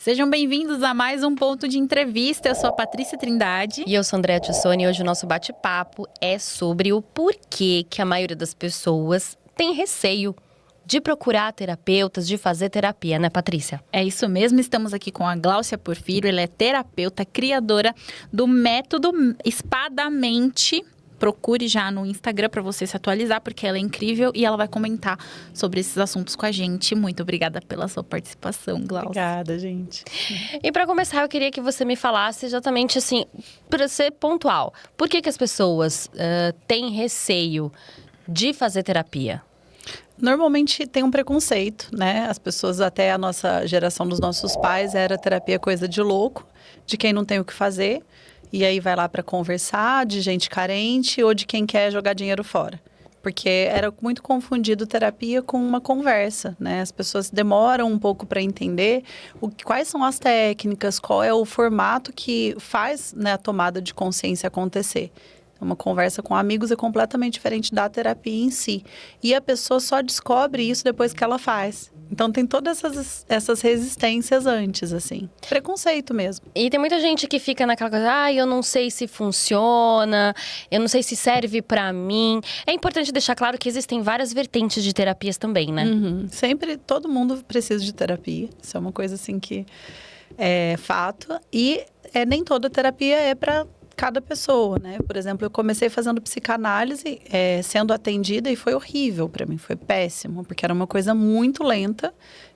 Sejam bem-vindos a mais um Ponto de Entrevista. Eu sou a Patrícia Trindade. E eu sou a Andréa Tissoni e hoje o nosso bate-papo é sobre o porquê que a maioria das pessoas tem receio de procurar terapeutas, de fazer terapia, né, Patrícia? É isso mesmo, estamos aqui com a Gláucia Porfírio, ela é terapeuta, criadora do método Espadamente. Procure já no Instagram para você se atualizar, porque ela é incrível e ela vai comentar sobre esses assuntos com a gente. Muito obrigada pela sua participação, Gláucia. Obrigada, gente. E para começar, eu queria que você me falasse exatamente assim, para ser pontual, por que as pessoas têm receio de fazer terapia? Normalmente tem um preconceito, né? As pessoas, até a nossa geração dos nossos pais, era terapia coisa de louco, de quem não tem o que fazer. E aí vai lá para conversar, de gente carente ou de quem quer jogar dinheiro fora. Porque era muito confundido terapia com uma conversa, né? As pessoas demoram um pouco para entender quais são as técnicas, qual é o formato que faz, né, a tomada de consciência acontecer. Uma conversa com amigos é completamente diferente da terapia em si. E a pessoa só descobre isso depois que ela faz. Então tem todas essas resistências antes, assim. Preconceito mesmo. E tem muita gente que fica naquela coisa, eu não sei se funciona, eu não sei se serve pra mim. É importante deixar claro que existem várias vertentes de terapias também, né? Uhum. Sempre, todo mundo precisa de terapia. Isso é uma coisa, assim, que é fato. E nem toda terapia é para cada pessoa, né? Por exemplo, eu comecei fazendo psicanálise, sendo atendida, e foi horrível para mim, foi péssimo, porque era uma coisa muito lenta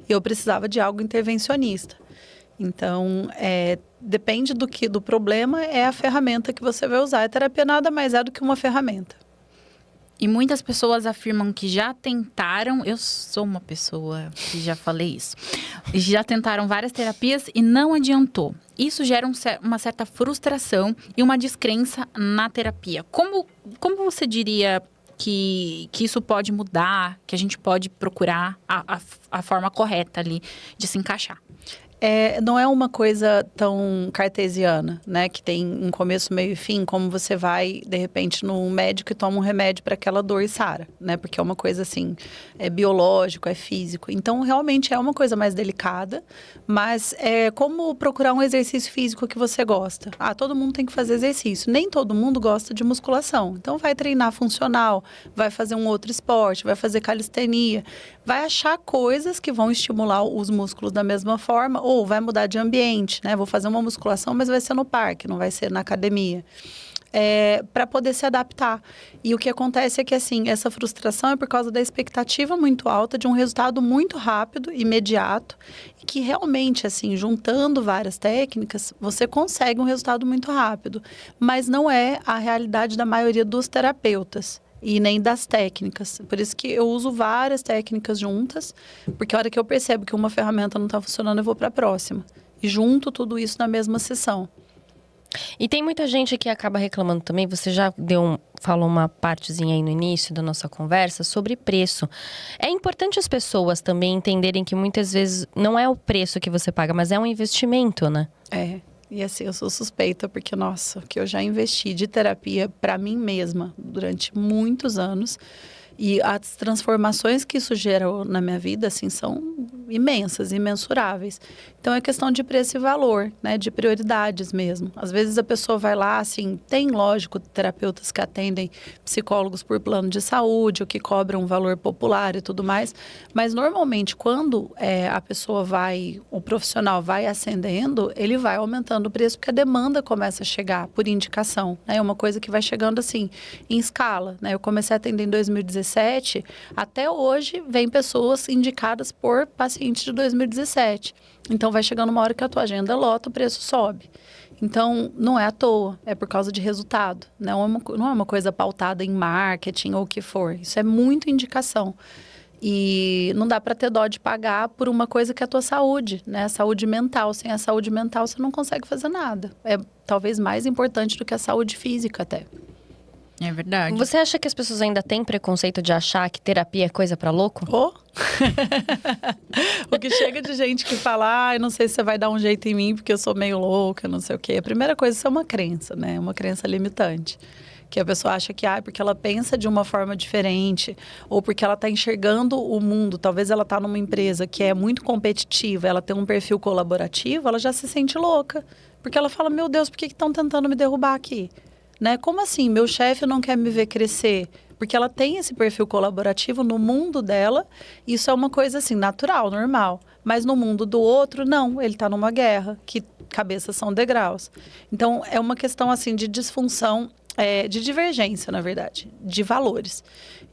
e eu precisava de algo intervencionista. Então, depende do problema, é a ferramenta que você vai usar. A terapia nada mais é do que uma ferramenta. E muitas pessoas afirmam que já tentaram, eu sou uma pessoa que já falei isso, já tentaram várias terapias e não adiantou. Isso gera uma certa frustração e uma descrença na terapia. Como você diria que isso pode mudar, que a gente pode procurar a forma correta ali de se encaixar? Não é uma coisa tão cartesiana, né? Que tem um começo, meio e fim, como você vai, de repente, no médico e toma um remédio para aquela dor e sara, né? Porque é uma coisa, assim, biológico, é físico. Então, realmente, é uma coisa mais delicada, mas é como procurar um exercício físico que você gosta. Todo mundo tem que fazer exercício. Nem todo mundo gosta de musculação. Então, vai treinar funcional, vai fazer um outro esporte, vai fazer calistenia, vai achar coisas que vão estimular os músculos da mesma forma, ou vai mudar de ambiente, né? Vou fazer uma musculação, mas vai ser no parque, não vai ser na academia. Para poder se adaptar. E o que acontece é que, assim, essa frustração é por causa da expectativa muito alta de um resultado muito rápido, imediato, e que realmente, assim, juntando várias técnicas, você consegue um resultado muito rápido. Mas não é a realidade da maioria dos terapeutas. E nem das técnicas. Por isso que eu uso várias técnicas juntas, porque a hora que eu percebo que uma ferramenta não está funcionando, eu vou para a próxima. E junto tudo isso na mesma sessão. E tem muita gente que acaba reclamando também, você já falou uma partezinha aí no início da nossa conversa sobre preço. É importante as pessoas também entenderem que muitas vezes não é o preço que você paga, mas é um investimento, né? E assim, eu sou suspeita porque, nossa, que eu já investi de terapia para mim mesma durante muitos anos. E as transformações que isso gerou na minha vida, assim, são imensas, imensuráveis. Então, é questão de preço e valor, né? De prioridades mesmo. Às vezes a pessoa vai lá, assim, tem, lógico, terapeutas que atendem psicólogos por plano de saúde, ou que cobram um valor popular e tudo mais. Mas, normalmente, quando a pessoa o profissional vai ascendendo, ele vai aumentando o preço, porque a demanda começa a chegar por indicação, né? É uma coisa que vai chegando, assim, em escala, né? Eu comecei a atender em 2017, até hoje vem pessoas indicadas por pacientes de 2017. Então, vai chegando uma hora que a tua agenda lota, o preço sobe. Então, não é à toa, é por causa de resultado. Não é uma coisa pautada em marketing ou o que for. Isso é muito indicação. E não dá para ter dó de pagar por uma coisa que é a tua saúde, né? A saúde mental. Sem a saúde mental, você não consegue fazer nada. É talvez mais importante do que a saúde física até. É verdade. Você acha que as pessoas ainda têm preconceito de achar que terapia é coisa pra louco? O que chega de gente que fala, eu não sei se você vai dar um jeito em mim porque eu sou meio louca, não sei o quê. A primeira coisa, isso é uma crença, né? Uma crença limitante. Que a pessoa acha que, porque ela pensa de uma forma diferente, ou porque ela está enxergando o mundo, talvez ela está numa empresa que é muito competitiva, ela tem um perfil colaborativo, ela já se sente louca. Porque ela fala, meu Deus, por que estão tentando me derrubar aqui? Né? Como assim? Meu chefe não quer me ver crescer? Porque ela tem esse perfil colaborativo no mundo dela, isso é uma coisa assim, natural, normal. Mas no mundo do outro, não, ele está numa guerra, que cabeças são degraus. Então, é uma questão assim de disfunção, de divergência, na verdade, de valores.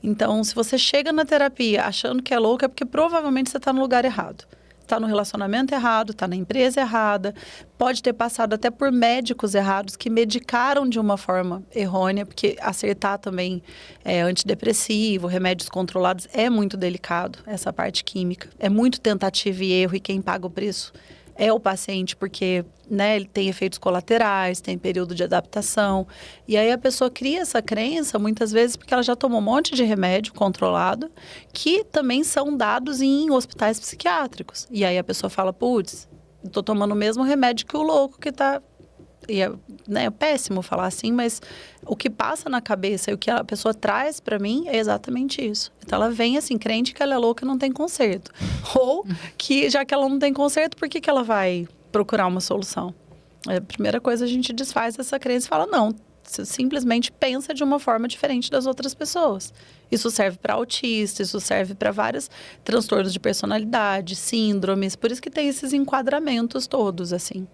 Então, se você chega na terapia achando que é louca, é porque provavelmente você está no lugar errado. Está no relacionamento errado, está na empresa errada, pode ter passado até por médicos errados que medicaram de uma forma errônea, porque acertar também antidepressivo, remédios controlados é muito delicado, essa parte química. É muito tentativa e erro, e quem paga o preço é o paciente, porque ele tem efeitos colaterais, tem período de adaptação. E aí a pessoa cria essa crença, muitas vezes, porque ela já tomou um monte de remédio controlado, que também são dados em hospitais psiquiátricos. E aí a pessoa fala, putz, estou tomando o mesmo remédio que o louco que está... E é péssimo falar assim, mas o que passa na cabeça e o que a pessoa traz para mim é exatamente isso. Então, ela vem assim, crente que ela é louca e não tem conserto. Ou que, já que ela não tem conserto, por que ela vai procurar uma solução? A primeira coisa, a gente desfaz essa crença e fala, não, você simplesmente pensa de uma forma diferente das outras pessoas. Isso serve para autista, isso serve para vários transtornos de personalidade, síndromes, por isso que tem esses enquadramentos todos, assim.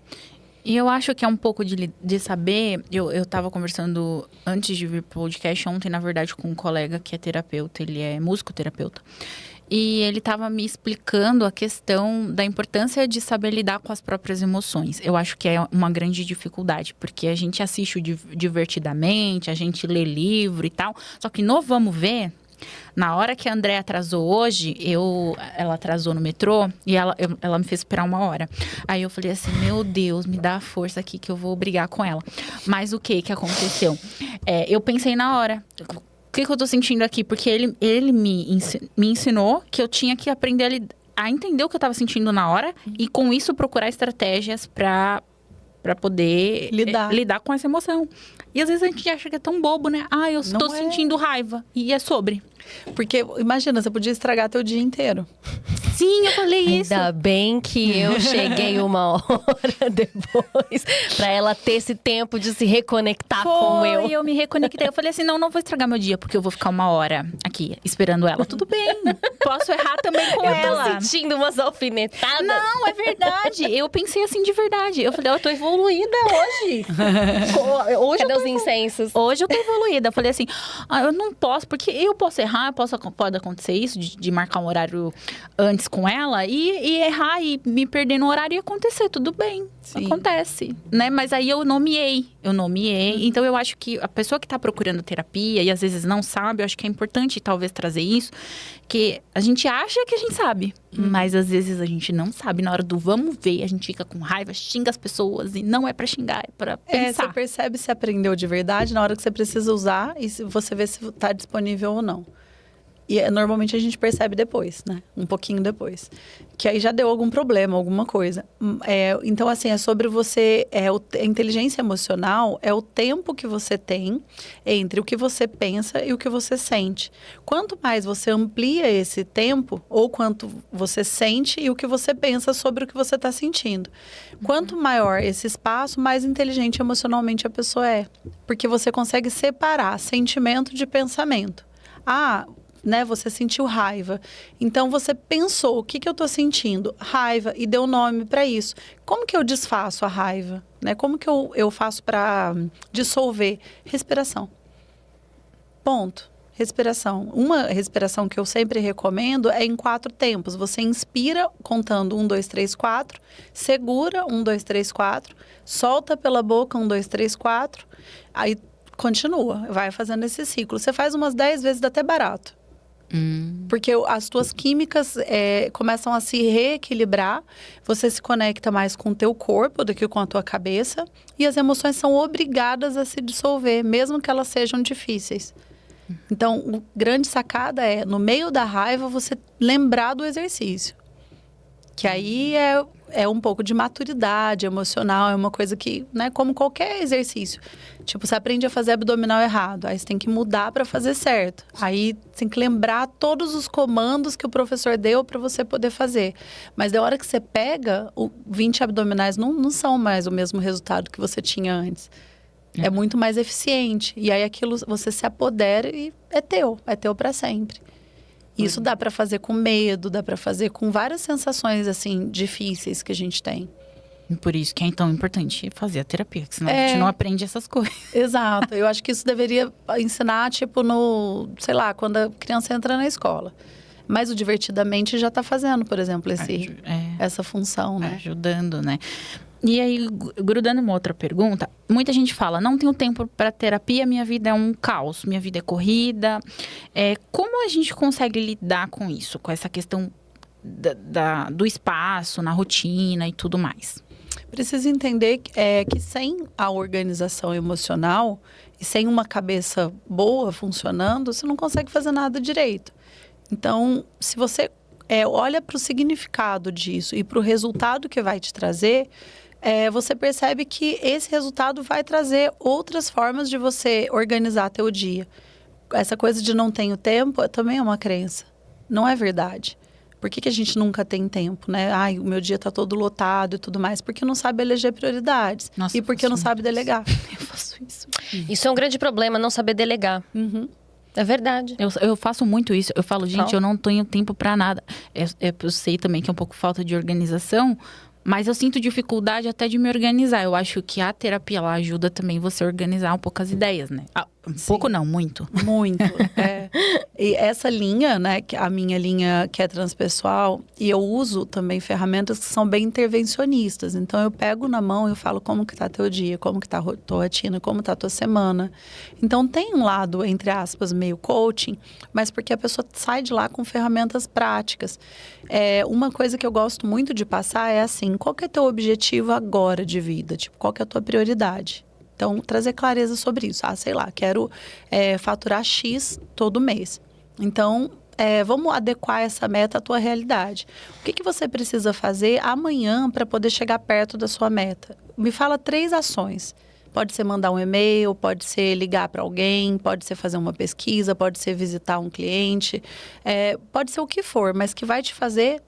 E eu acho que é um pouco de saber... Eu estava conversando antes de vir pro podcast ontem, na verdade, com um colega que é terapeuta. Ele é musicoterapeuta. E ele estava me explicando a questão da importância de saber lidar com as próprias emoções. Eu acho que é uma grande dificuldade, porque a gente assiste o divertidamente, a gente lê livro e tal. Só que no Vamos Ver... Na hora que a André atrasou hoje, ela atrasou no metrô e ela me fez esperar 1 hora. Aí eu falei assim, meu Deus, me dá a força aqui que eu vou brigar com ela. Mas o que aconteceu? Eu pensei na hora, o que eu tô sentindo aqui? Porque ele me ensinou que eu tinha que aprender a entender o que eu tava sentindo na hora e com isso procurar estratégias para poder lidar com essa emoção. E às vezes a gente acha que é tão bobo, né? Eu estou sentindo raiva. E é sobre. Porque, imagina, você podia estragar teu dia inteiro. Sim, eu falei isso. Ainda bem que eu cheguei 1 hora depois, pra ela ter esse tempo de se reconectar com eu. E eu me reconectei. Eu falei assim, não vou estragar meu dia, porque eu vou ficar 1 hora aqui, esperando ela. Tudo bem, posso errar também com ela. Eu tô sentindo umas alfinetadas. Não, é verdade. Eu pensei assim de verdade. Eu falei, eu tô evoluída hoje. Cadê os incensos? Hoje eu tô evoluída. Eu falei assim, eu não posso, porque eu posso errar, pode acontecer isso, de marcar um horário antes com ela e errar e me perder no horário e acontecer, tudo bem. Sim. Acontece, né? Mas aí eu nomeei. Então eu acho que a pessoa que tá procurando terapia e às vezes não sabe, eu acho que é importante talvez trazer isso, que a gente acha que a gente sabe, mas às vezes a gente não sabe. Na hora do vamos ver, a gente fica com raiva, xinga as pessoas e não é pra xingar, é pra pensar. Você percebe se aprendeu de verdade na hora que você precisa usar e você vê se tá disponível ou não. E normalmente a gente percebe depois, né? Um pouquinho depois. Que aí já deu algum problema, alguma coisa. Então, assim, é sobre você... a inteligência emocional é o tempo que você tem entre o que você pensa e o que você sente. Quanto mais você amplia esse tempo, ou quanto você sente e o que você pensa sobre o que você está sentindo. Quanto maior esse espaço, mais inteligente emocionalmente a pessoa é. Porque você consegue separar sentimento de pensamento. Você sentiu raiva. Então, você pensou, o que eu estou sentindo? Raiva, e deu nome para isso. Como que eu desfaço a raiva? Como que eu faço para dissolver? Respiração. Ponto. Respiração. Uma respiração que eu sempre recomendo é em 4 tempos. Você inspira contando 1, 2, 3, 4. Segura 1, 2, 3, 4. Solta pela boca 1, 2, 3, 4. Aí continua. Vai fazendo esse ciclo. Você faz umas 10 vezes, dá até barato. Porque as tuas químicas começam a se reequilibrar, você se conecta mais com o teu corpo do que com a tua cabeça, e as emoções são obrigadas a se dissolver, mesmo que elas sejam difíceis. Então, a grande sacada no meio da raiva, você lembrar do exercício. Que aí é um pouco de maturidade emocional, é uma coisa que, né, como qualquer exercício. Tipo, você aprende a fazer abdominal errado, aí você tem que mudar para fazer certo. Aí tem que lembrar todos os comandos que o professor deu para você poder fazer. Mas da hora que você pega, 20 abdominais não são mais o mesmo resultado que você tinha antes. É muito mais eficiente. E aí aquilo você se apodera e é teu para sempre. Isso dá para fazer com medo, dá para fazer com várias sensações assim difíceis que a gente tem. Por isso que é tão importante fazer a terapia, porque senão a gente não aprende essas coisas. Exato. Eu acho que isso deveria ensinar, tipo, sei lá, quando a criança entra na escola. Mas o Divertidamente já está fazendo, por exemplo, essa função, né? Ajudando, né? E aí, grudando uma outra pergunta, muita gente fala, não tenho tempo para terapia, minha vida é um caos, minha vida é corrida. Como a gente consegue lidar com isso, com essa questão do espaço, na rotina e tudo mais? Precisa entender que sem a organização emocional e sem uma cabeça boa funcionando, você não consegue fazer nada direito. Então, se você olha para o significado disso e para o resultado que vai te trazer, você percebe que esse resultado vai trazer outras formas de você organizar teu dia. Essa coisa de não tenho tempo também é uma crença. Não é verdade. Por que a gente nunca tem tempo, né? Ai, o meu dia tá todo lotado e tudo mais. Porque não sabe eleger prioridades. Nossa, e porque não sabe delegar. Eu faço isso. Isso é um grande problema, não saber delegar. Uhum. É verdade. Eu faço muito isso. Eu falo, gente, eu não tenho tempo para nada. Eu sei também que é um pouco falta de organização, mas eu sinto dificuldade até de me organizar. Eu acho que a terapia, ela ajuda também você a organizar um pouco as ideias, né? Pouco não, muito. Muito, E essa linha, né, a minha linha que é transpessoal, e eu uso também ferramentas que são bem intervencionistas. Então, eu pego na mão e eu falo como que tá teu dia, como que tá a tua rotina, como tá a tua semana. Então, tem um lado, entre aspas, meio coaching, mas porque a pessoa sai de lá com ferramentas práticas. Uma coisa que eu gosto muito de passar é assim, qual que é teu objetivo agora de vida? Tipo, qual que é a tua prioridade? Então, trazer clareza sobre isso. Sei lá, quero faturar X todo mês. Então, vamos adequar essa meta à tua realidade. O que você precisa fazer amanhã para poder chegar perto da sua meta? Me fala 3 ações. Pode ser mandar um e-mail, pode ser ligar para alguém, pode ser fazer uma pesquisa, pode ser visitar um cliente. Pode ser o que for, mas que vai te fazer,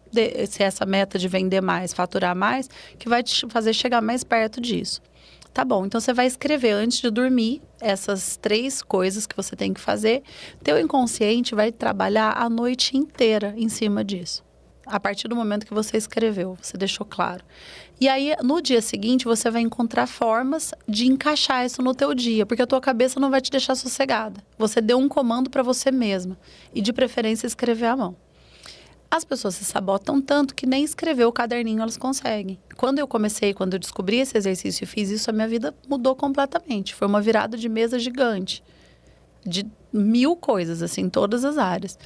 se essa meta de vender mais, faturar mais, que vai te fazer chegar mais perto disso. Tá bom, então você vai escrever antes de dormir essas 3 coisas que você tem que fazer. Teu inconsciente vai trabalhar a noite inteira em cima disso. A partir do momento que você escreveu, você deixou claro. E aí, no dia seguinte, você vai encontrar formas de encaixar isso no teu dia, porque a tua cabeça não vai te deixar sossegada. Você deu um comando para você mesma e, de preferência, escrever à mão. As pessoas se sabotam tanto que nem escrever o caderninho elas conseguem. Quando eu descobri esse exercício e fiz isso, a minha vida mudou completamente. Foi uma virada de mesa gigante. De 1000 coisas, assim, em todas as áreas.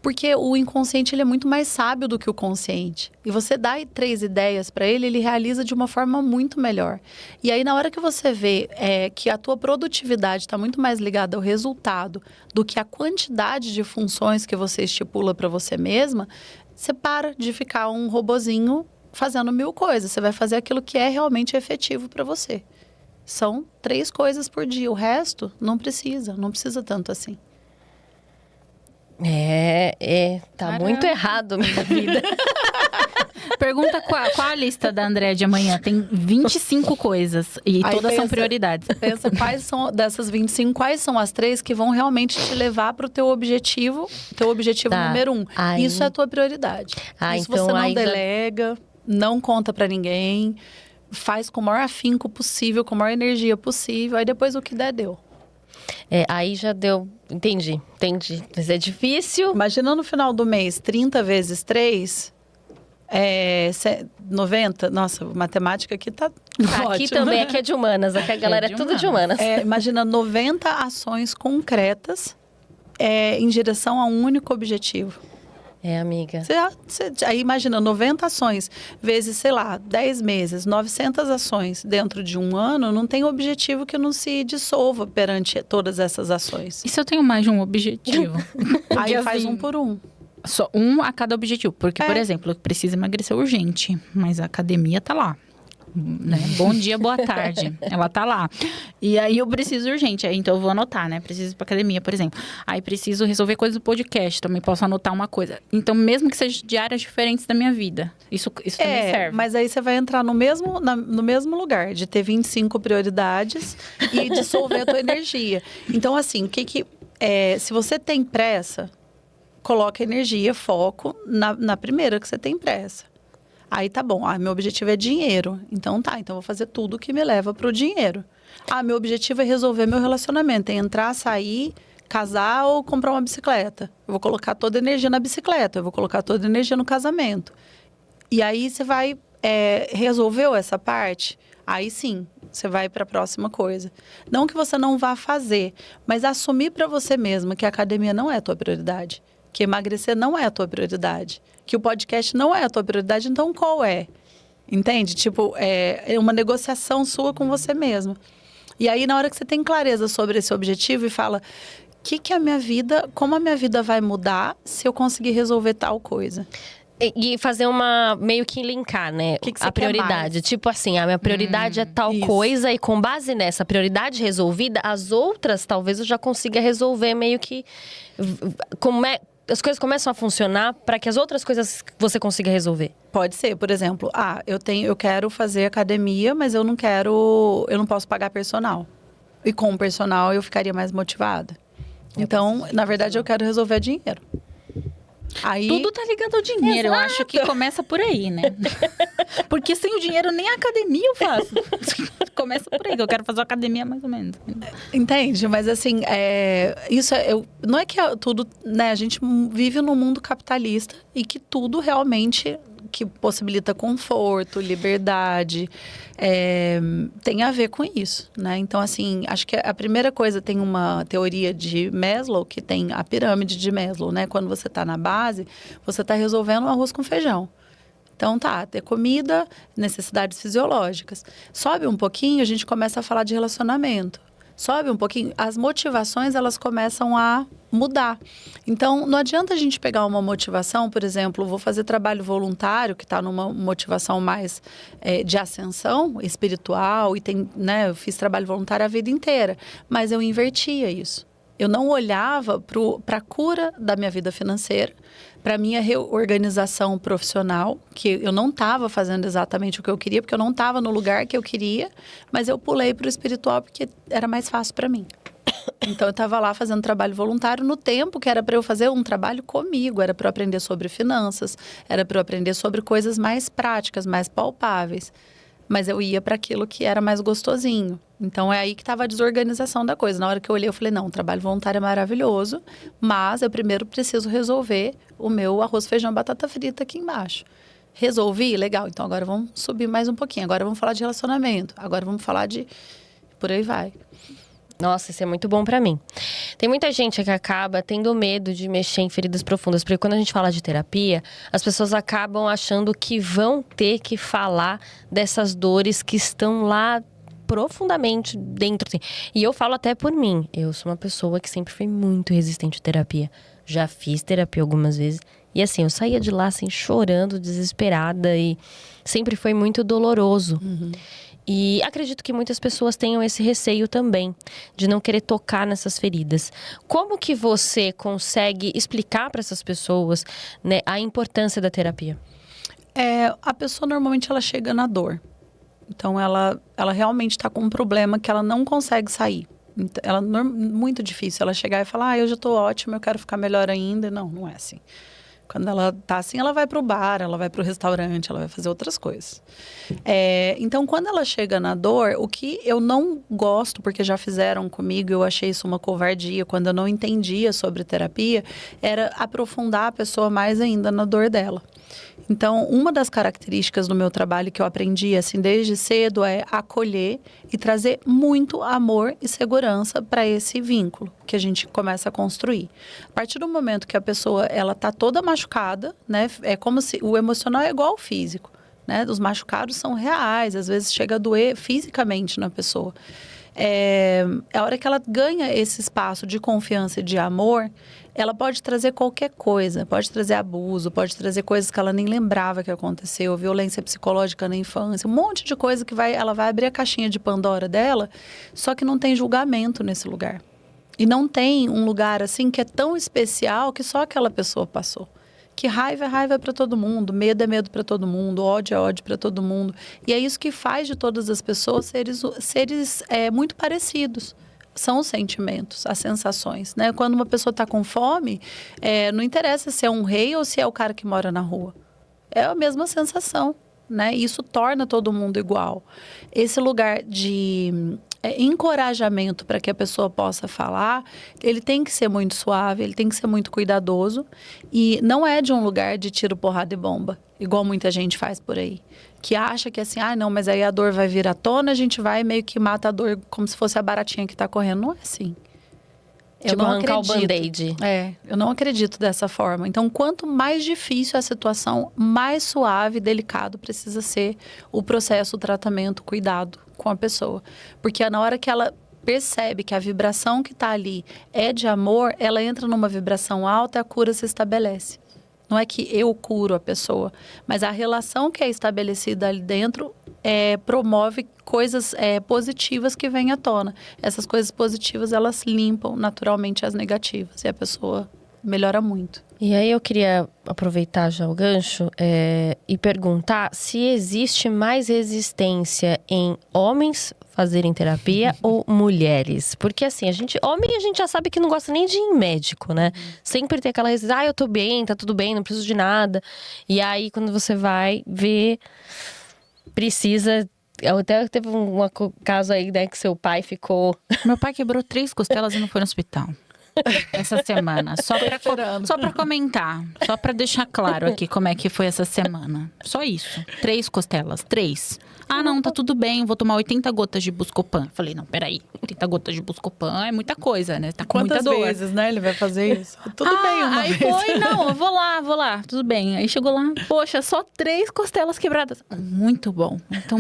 Porque o inconsciente, ele é muito mais sábio do que o consciente. E você dá 3 ideias para ele, ele realiza de uma forma muito melhor. E aí, na hora que você vê que a tua produtividade está muito mais ligada ao resultado do que a quantidade de funções que você estipula para você mesma, você para de ficar um robozinho fazendo 1000 coisas. Você vai fazer aquilo que é realmente efetivo para você. São 3 coisas por dia. O resto não precisa tanto assim. Tá Caramba. muito errado minha vida. Pergunta qual a lista da Andréa de amanhã. Tem 25 coisas e Aí todas são prioridades. Pensa quais são, dessas 25, quais são as 3 que vão realmente te levar para o teu objetivo Tá. número 1. Aí- Isso é a tua prioridade. Isso então você não aí já- delega, não conta para ninguém, faz com o maior afinco possível, com a maior energia possível, aí depois o que der, deu. Aí já deu. Entendi. Mas é difícil. Imagina no final do mês, 30 vezes 3... 90, nossa, matemática aqui tá Aqui ótimo. também, aqui é de humanas. Aqui a galera é de tudo de humanas. Imagina 90 ações concretas em direção a um único objetivo. Amiga. Aí imagina 90 ações vezes, sei lá, 10 meses, 900 ações dentro de um ano, não tem objetivo que não se dissolva perante todas essas ações. E se eu tenho mais de um objetivo? Aí Porque, faz assim, um por um. Só um a cada objetivo. Porque, por exemplo, eu preciso emagrecer urgente, mas a academia tá lá. Né? Bom dia, boa tarde. Ela tá lá. E aí eu preciso urgente. Aí, então eu vou anotar, né? Preciso ir pra academia, por exemplo. Aí preciso resolver coisas do podcast. Também posso anotar uma coisa. Então, mesmo que sejam de áreas diferentes da minha vida. Isso também serve. Mas aí você vai entrar no mesmo lugar, de ter 25 prioridades e dissolver a tua energia. Então, assim, se você tem pressa, coloca energia, foco na primeira que você tem pressa. Aí tá bom, meu objetivo é dinheiro. Então eu vou fazer tudo que me leva pro dinheiro. Meu objetivo é resolver meu relacionamento, é entrar, sair, casar ou comprar uma bicicleta. Eu vou colocar toda a energia na bicicleta, eu vou colocar toda a energia no casamento. E aí você vai, resolveu essa parte? Aí sim, você vai para a próxima coisa. Não que você não vá fazer, mas assumir para você mesma que a academia não é a tua prioridade. Que emagrecer não é a tua prioridade. Que o podcast não é a tua prioridade, então qual é? Entende? Tipo, é uma negociação sua com você mesma. E aí, na hora que você tem clareza sobre esse objetivo e fala, como a minha vida vai mudar se eu conseguir resolver tal coisa? E fazer meio que linkar, né? Que a prioridade. Tipo assim, a minha prioridade é tal coisa, e com base nessa prioridade resolvida, as outras talvez eu já consiga resolver meio que. As coisas começam a funcionar para que as outras coisas você consiga resolver. Pode ser, por exemplo, eu quero fazer academia, mas eu não posso pagar personal. E com o personal eu ficaria mais motivada. Então, na verdade, eu quero resolver dinheiro. Aí... Tudo tá ligado ao dinheiro. Exato. Eu acho que começa por aí, né? Porque sem o dinheiro nem a academia eu faço. Começa por aí, que eu quero fazer academia mais ou menos. Entende? Mas assim, não é que tudo, né? A gente vive num mundo capitalista e que tudo realmente que possibilita conforto, liberdade, tem a ver com isso, né? Então, assim, acho que a primeira coisa, tem uma teoria de Maslow, que tem a pirâmide de Maslow, né? Quando você está na base, você está resolvendo um arroz com feijão. Então, ter comida, necessidades fisiológicas. Sobe um pouquinho, a gente começa a falar de relacionamento. Sobe um pouquinho, as motivações, elas começam a mudar. Então, não adianta a gente pegar uma motivação, por exemplo, vou fazer trabalho voluntário, que está numa motivação mais de ascensão espiritual, e eu fiz trabalho voluntário a vida inteira, mas eu invertia isso. Eu não olhava para a cura da minha vida financeira, para a minha reorganização profissional, que eu não estava fazendo exatamente o que eu queria, porque eu não estava no lugar que eu queria, mas eu pulei para o espiritual porque era mais fácil para mim. Então, eu estava lá fazendo trabalho voluntário no tempo que era para eu fazer um trabalho comigo, era para eu aprender sobre finanças, era para eu aprender sobre coisas mais práticas, mais palpáveis. Mas eu ia para aquilo que era mais gostosinho. Então, é aí que estava a desorganização da coisa. Na hora que eu olhei, eu falei, não, o trabalho voluntário é maravilhoso, mas eu primeiro preciso resolver o meu arroz, feijão, batata frita aqui embaixo. Resolvi? Legal. Então, agora vamos subir mais um pouquinho. Agora vamos falar de relacionamento. Agora vamos falar de... Por aí vai. Nossa, isso é muito bom pra mim. Tem muita gente que acaba tendo medo de mexer em feridas profundas, porque quando a gente fala de terapia, as pessoas acabam achando que vão ter que falar dessas dores que estão lá profundamente dentro. Assim. E eu falo até por mim. Eu sou uma pessoa que sempre foi muito resistente à terapia. Já fiz terapia algumas vezes. E assim, eu saía de lá assim, chorando, desesperada. E sempre foi muito doloroso. Uhum. E acredito que muitas pessoas tenham esse receio também, de não querer tocar nessas feridas. Como que você consegue explicar para essas pessoas, né, a importância da terapia? A pessoa normalmente ela chega na dor. Então ela realmente está com um problema que ela não consegue sair. Muito difícil ela chegar e falar, eu já estou ótima, eu quero ficar melhor ainda. Não é assim. Quando ela tá assim, ela vai pro bar, ela vai pro restaurante, ela vai fazer outras coisas. Então, quando ela chega na dor, o que eu não gosto, porque já fizeram comigo, eu achei isso uma covardia, quando eu não entendia sobre terapia, era aprofundar a pessoa mais ainda na dor dela. Então, uma das características do meu trabalho que eu aprendi, assim, desde cedo, é acolher e trazer muito amor e segurança para esse vínculo que a gente começa a construir. A partir do momento que a pessoa, ela tá toda machucada, né? É como se o emocional é igual ao físico, né? Os machucados são reais, às vezes chega a doer fisicamente na pessoa. a hora que ela ganha esse espaço de confiança e de amor, ela pode trazer qualquer coisa, pode trazer abuso, pode trazer coisas que ela nem lembrava que aconteceu, violência psicológica na infância, um monte de coisa que ela vai abrir a caixinha de Pandora dela, só que não tem julgamento nesse lugar. E não tem um lugar assim que é tão especial que só aquela pessoa passou. Que raiva é raiva para todo mundo, medo é medo para todo mundo, ódio é ódio para todo mundo. E é isso que faz de todas as pessoas seres muito parecidos. São os sentimentos, as sensações, né? Quando uma pessoa está com fome, não interessa se é um rei ou se é o cara que mora na rua. É a mesma sensação, né? Isso torna todo mundo igual. Esse lugar de encorajamento para que a pessoa possa falar, ele tem que ser muito suave, ele tem que ser muito cuidadoso. E não é de um lugar de tiro, porrada e bomba, igual muita gente faz por aí. Que acha que assim, não, mas aí a dor vai vir à tona, a gente vai meio que mata a dor como se fosse a baratinha que está correndo. Não é assim. Eu não arrancar o band-aid. Eu não acredito dessa forma. Então, quanto mais difícil a situação, mais suave e delicado precisa ser o processo, o tratamento, o cuidado com a pessoa. Porque na hora que ela percebe que a vibração que está ali é de amor, ela entra numa vibração alta e a cura se estabelece. Não é que eu curo a pessoa, mas a relação que é estabelecida ali dentro promove coisas positivas que vêm à tona. Essas coisas positivas, elas limpam naturalmente as negativas e a pessoa melhora muito. E aí eu queria aproveitar já o gancho e perguntar se existe mais resistência em homens fazerem terapia ou mulheres. Porque assim, homem a gente já sabe que não gosta nem de ir em médico, né? Sempre tem aquela resistência, eu tô bem, tá tudo bem, não preciso de nada. E aí quando você vai ver, precisa... Até teve um caso aí, né, que seu pai ficou... Meu pai quebrou 3 costelas e não foi no hospital. Essa semana. Só pra comentar. Só pra deixar claro aqui como é que foi essa semana. Só isso. 3 costelas. 3. Ah, não, tá tudo bem. Vou tomar 80 gotas de Buscopan. Falei, não, peraí. 80 gotas de Buscopan é muita coisa, né? Tá com Quantas muita dor. vezes, né, ele vai fazer isso? Tudo bem uma aí vez. foi, não, eu vou lá. Tudo bem. Aí chegou lá, poxa, só 3 costelas quebradas. Muito bom. Então,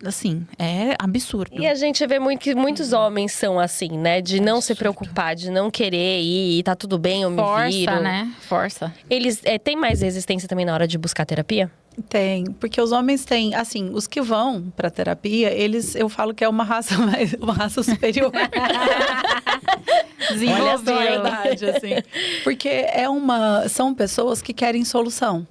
assim, é absurdo. E a gente vê muito que muitos homens são assim, né? De não se preocupar, de não querer ir, tá tudo bem, eu me viro. Força, né? Força. Eles têm mais resistência também na hora de buscar terapia? Tem, porque os homens têm, assim, os que vão pra terapia, eu falo que é uma raça superior. Desenvolveu. Olha, é verdade, assim. Porque são pessoas que querem solução,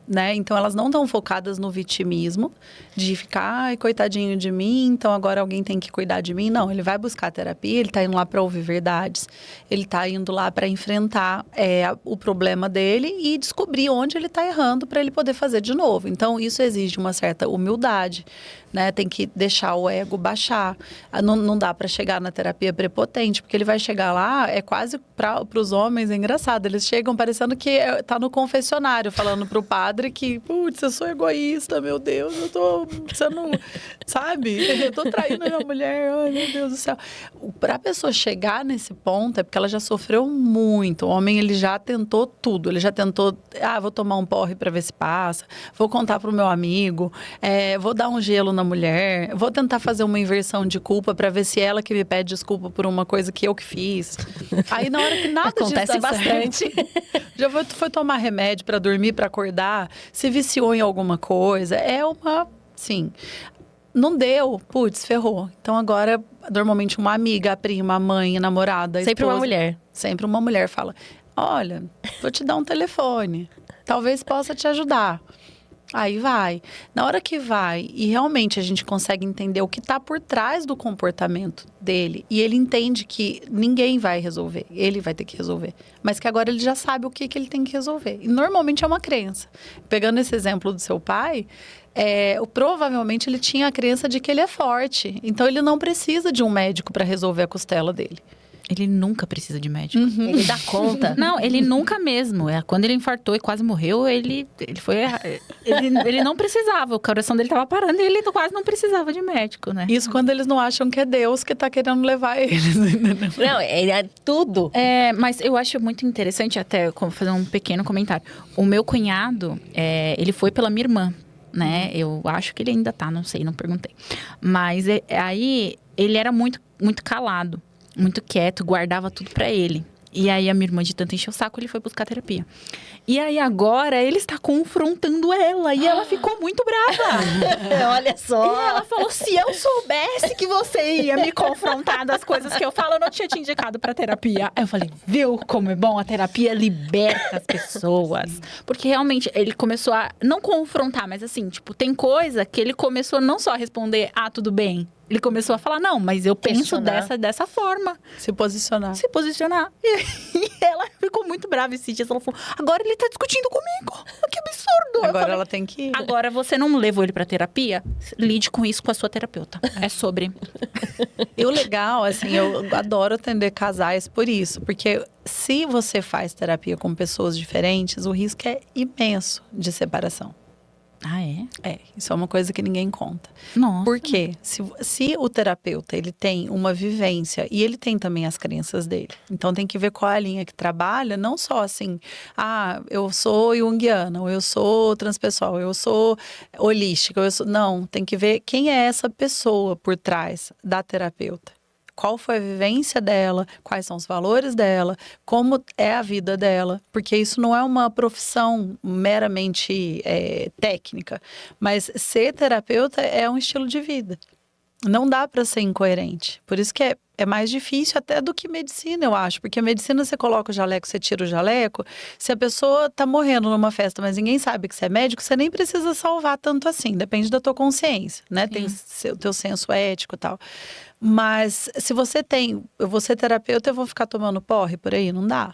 né? Então, elas não estão focadas no vitimismo, de ficar, ai, coitadinho de mim, então agora alguém tem que cuidar de mim. Não, ele vai buscar terapia, ele tá indo lá para ouvir verdades, ele tá indo lá para enfrentar o problema dele e descobrir onde ele tá errando para ele poder fazer de novo. Então, isso exige uma certa humildade, né? Tem que deixar o ego baixar. Não dá para chegar na terapia prepotente, porque ele vai chegar lá, é quase para os homens, é engraçado, eles chegam parecendo que tá no confessionário, falando pro padre que, putz, eu sou egoísta, meu Deus, eu tô sendo, sabe? Eu tô traindo a minha mulher, ai meu Deus do céu. Pra pessoa chegar nesse ponto é porque ela já sofreu muito. O homem, ele já tentou tudo. Ele já tentou, vou tomar um porre pra ver se passa, vou contar pro meu amigo, vou dar um gelo na mulher, vou tentar fazer uma inversão de culpa pra ver se ela que me pede desculpa por uma coisa que eu que fiz. Aí na hora que nada acontece disso dá bastante. Certo, já foi tomar remédio pra dormir, pra acordar, se viciou em alguma coisa. Sim, não deu, putz, ferrou. Então agora, normalmente uma amiga, a prima, a mãe, a namorada, a Sempre esposa, uma mulher. Sempre uma mulher fala, olha, vou te dar um telefone, talvez possa te ajudar. Aí vai. Na hora que vai e realmente a gente consegue entender o que está por trás do comportamento dele, e ele entende que ninguém vai resolver, ele vai ter que resolver, mas que agora ele já sabe o que ele tem que resolver. E normalmente é uma crença. Pegando esse exemplo do seu pai, provavelmente ele tinha a crença de que ele é forte, então ele não precisa de um médico para resolver a costela dele. Ele nunca precisa de médico. Uhum. Ele dá conta. Não, ele nunca mesmo. Quando ele infartou e quase morreu, ele não precisava. O coração dele estava parando e ele quase não precisava de médico, né? Isso quando eles não acham que é Deus que está querendo levar eles. Não, é tudo. Mas eu acho muito interessante até fazer um pequeno comentário. O meu cunhado, ele foi pela minha irmã né? Eu acho que ele ainda tá, não sei, não perguntei. Mas aí ele era muito, muito calado, muito quieto, guardava tudo pra ele. E aí a minha irmã, de tanto encher o saco, ele foi buscar terapia. E aí agora ele está confrontando ela e ela ficou muito brava. Olha só. E ela falou: se eu soubesse que você ia me confrontar das coisas que eu falo, eu não tinha te indicado pra terapia. Aí eu falei: viu como é bom? A terapia liberta as pessoas. Porque realmente ele começou a não confrontar, mas assim, tipo, tem coisa que ele começou não só a responder: ah, tudo bem. Ele começou a falar: não, mas eu penso dessa forma. Se posicionar. Se posicionar. E ela ficou muito brava esses dias. Ela falou: agora ele tá discutindo comigo. Que absurdo. Agora ela tem que ir. Agora você não levou ele pra terapia? Lide com isso com a sua terapeuta. É sobre. E o legal, assim, eu adoro atender casais por isso. Porque se você faz terapia com pessoas diferentes, o risco é imenso de separação. Ah, é? É, isso é uma coisa que ninguém conta. Nossa. Por quê? Se o terapeuta, ele tem uma vivência e ele tem também as crenças dele. Então, tem que ver qual é a linha que trabalha, não só assim, ah, eu sou junguiana, ou eu sou transpessoal, eu sou holística, Não, tem que ver quem é essa pessoa por trás da terapeuta. Qual foi a vivência dela, quais são os valores dela, como é a vida dela. Porque isso não é uma profissão meramente técnica, mas ser terapeuta é um estilo de vida. Não dá para ser incoerente. Por isso que é mais difícil até do que medicina, eu acho. Porque a medicina, você coloca o jaleco, você tira o jaleco. Se a pessoa tá morrendo numa festa, mas ninguém sabe que você é médico, você nem precisa salvar tanto assim. Depende da tua consciência, né? Sim. Tem o teu senso ético e tal. Mas se você eu vou ser terapeuta, eu vou ficar tomando porre por aí? Não dá.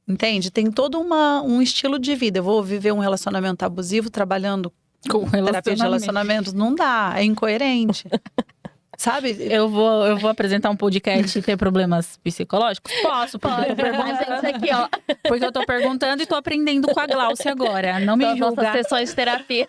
Entende? Tem todo um estilo de vida. Eu vou viver um relacionamento abusivo trabalhando com terapia de relacionamentos? Não dá, é incoerente. Sabe? Eu vou apresentar um podcast e ter problemas psicológicos? Posso, porque eu tô perguntando aqui, ó. Porque eu tô perguntando e tô aprendendo com a Glaucia agora. Não me julga. Nossas sessões de terapia.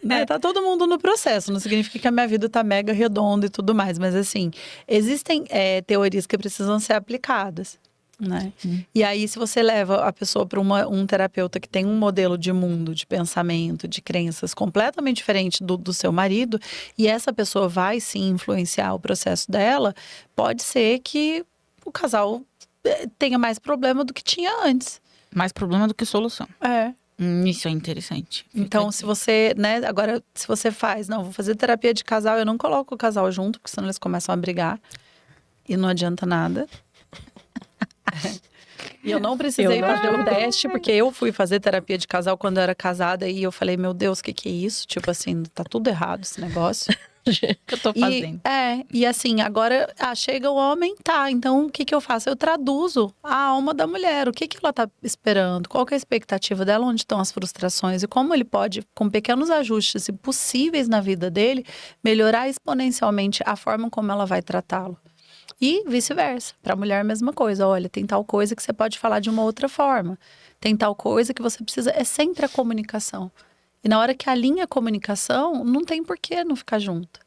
Né? Tá todo mundo no processo, não significa que a minha vida tá mega redonda e tudo mais, mas assim, existem teorias que precisam ser aplicadas, né? E aí, se você leva a pessoa para um terapeuta que tem um modelo de mundo, de pensamento, de crenças completamente diferente do seu marido, e essa pessoa vai sim influenciar o processo dela, pode ser que o casal tenha mais problema do que tinha antes. Mais problema do que solução. É. Isso é interessante. Então, se você, né, agora, se você vou fazer terapia de casal, eu não coloco o casal junto, porque senão eles começam a brigar e não adianta nada. E eu não precisei fazer o teste, porque eu fui fazer terapia de casal quando eu era casada e eu falei, meu Deus, o que é isso? Tipo assim, tá tudo errado esse negócio. Que eu tô fazendo. E assim, agora chega o homem, tá, então o que eu faço? Eu traduzo a alma da mulher, o que ela tá esperando, qual que é a expectativa dela, onde estão as frustrações e como ele pode, com pequenos ajustes possíveis na vida dele, melhorar exponencialmente a forma como ela vai tratá-lo. E vice-versa, para a mulher a mesma coisa, olha, tem tal coisa que você pode falar de uma outra forma, tem tal coisa que você precisa, é sempre a comunicação. E na hora que alinha a comunicação, não tem por que não ficar junto.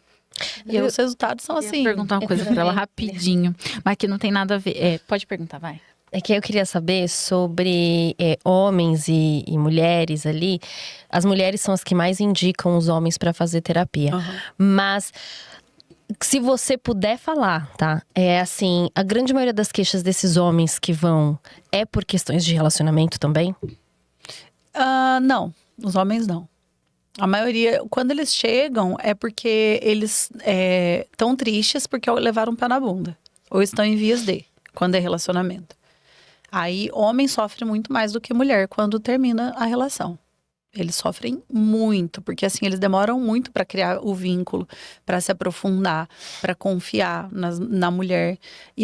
E os resultados são assim. Eu vou perguntar uma coisa pra ela rapidinho, mas que não tem nada a ver. Pode perguntar, vai. É que eu queria saber sobre homens e mulheres ali. As mulheres são as que mais indicam os homens para fazer terapia. Uhum. Mas se você puder falar, tá? É assim, a grande maioria das queixas desses homens que vão é por questões de relacionamento também? Não. Os homens não. A maioria, quando eles chegam, é porque eles estão tristes porque levaram um pé na bunda. Ou estão em vias de, quando é relacionamento. Aí, homem sofre muito mais do que mulher quando termina a relação. Eles sofrem muito, porque assim, eles demoram muito para criar o vínculo, para se aprofundar, para confiar na mulher.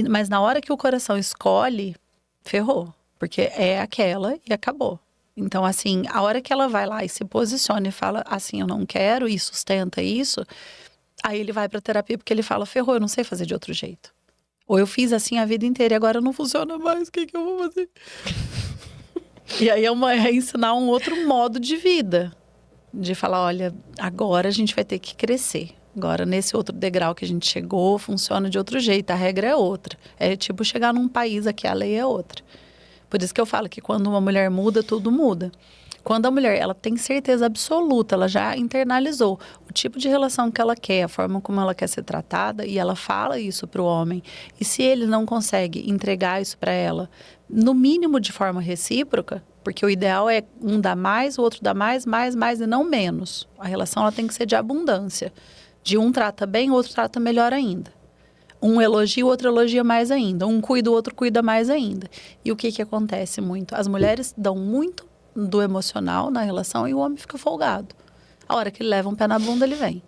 Mas na hora que o coração escolhe, ferrou. Porque é aquela e acabou. Então, assim, a hora que ela vai lá e se posiciona e fala assim, eu não quero, e sustenta isso, aí ele vai pra terapia porque ele fala, ferrou, eu não sei fazer de outro jeito. Ou eu fiz assim a vida inteira e agora não funciona mais, o que eu vou fazer? E aí é ensinar um outro modo de vida. De falar, olha, agora a gente vai ter que crescer. Agora, nesse outro degrau que a gente chegou, funciona de outro jeito, a regra é outra. É tipo chegar num país aqui, a lei é outra. Por isso que eu falo que quando uma mulher muda, tudo muda. Quando a mulher, ela tem certeza absoluta, ela já internalizou o tipo de relação que ela quer, a forma como ela quer ser tratada, e ela fala isso para o homem. E se ele não consegue entregar isso para ela, no mínimo de forma recíproca, porque o ideal é um dar mais, o outro dá mais e não menos. A relação ela tem que ser de abundância. De um trata bem, o outro trata melhor ainda. Um elogia, o outro elogia mais ainda. Um cuida, o outro cuida mais ainda. E o que acontece muito? As mulheres dão muito do emocional na relação e o homem fica folgado. A hora que ele leva um pé na bunda, ele vem.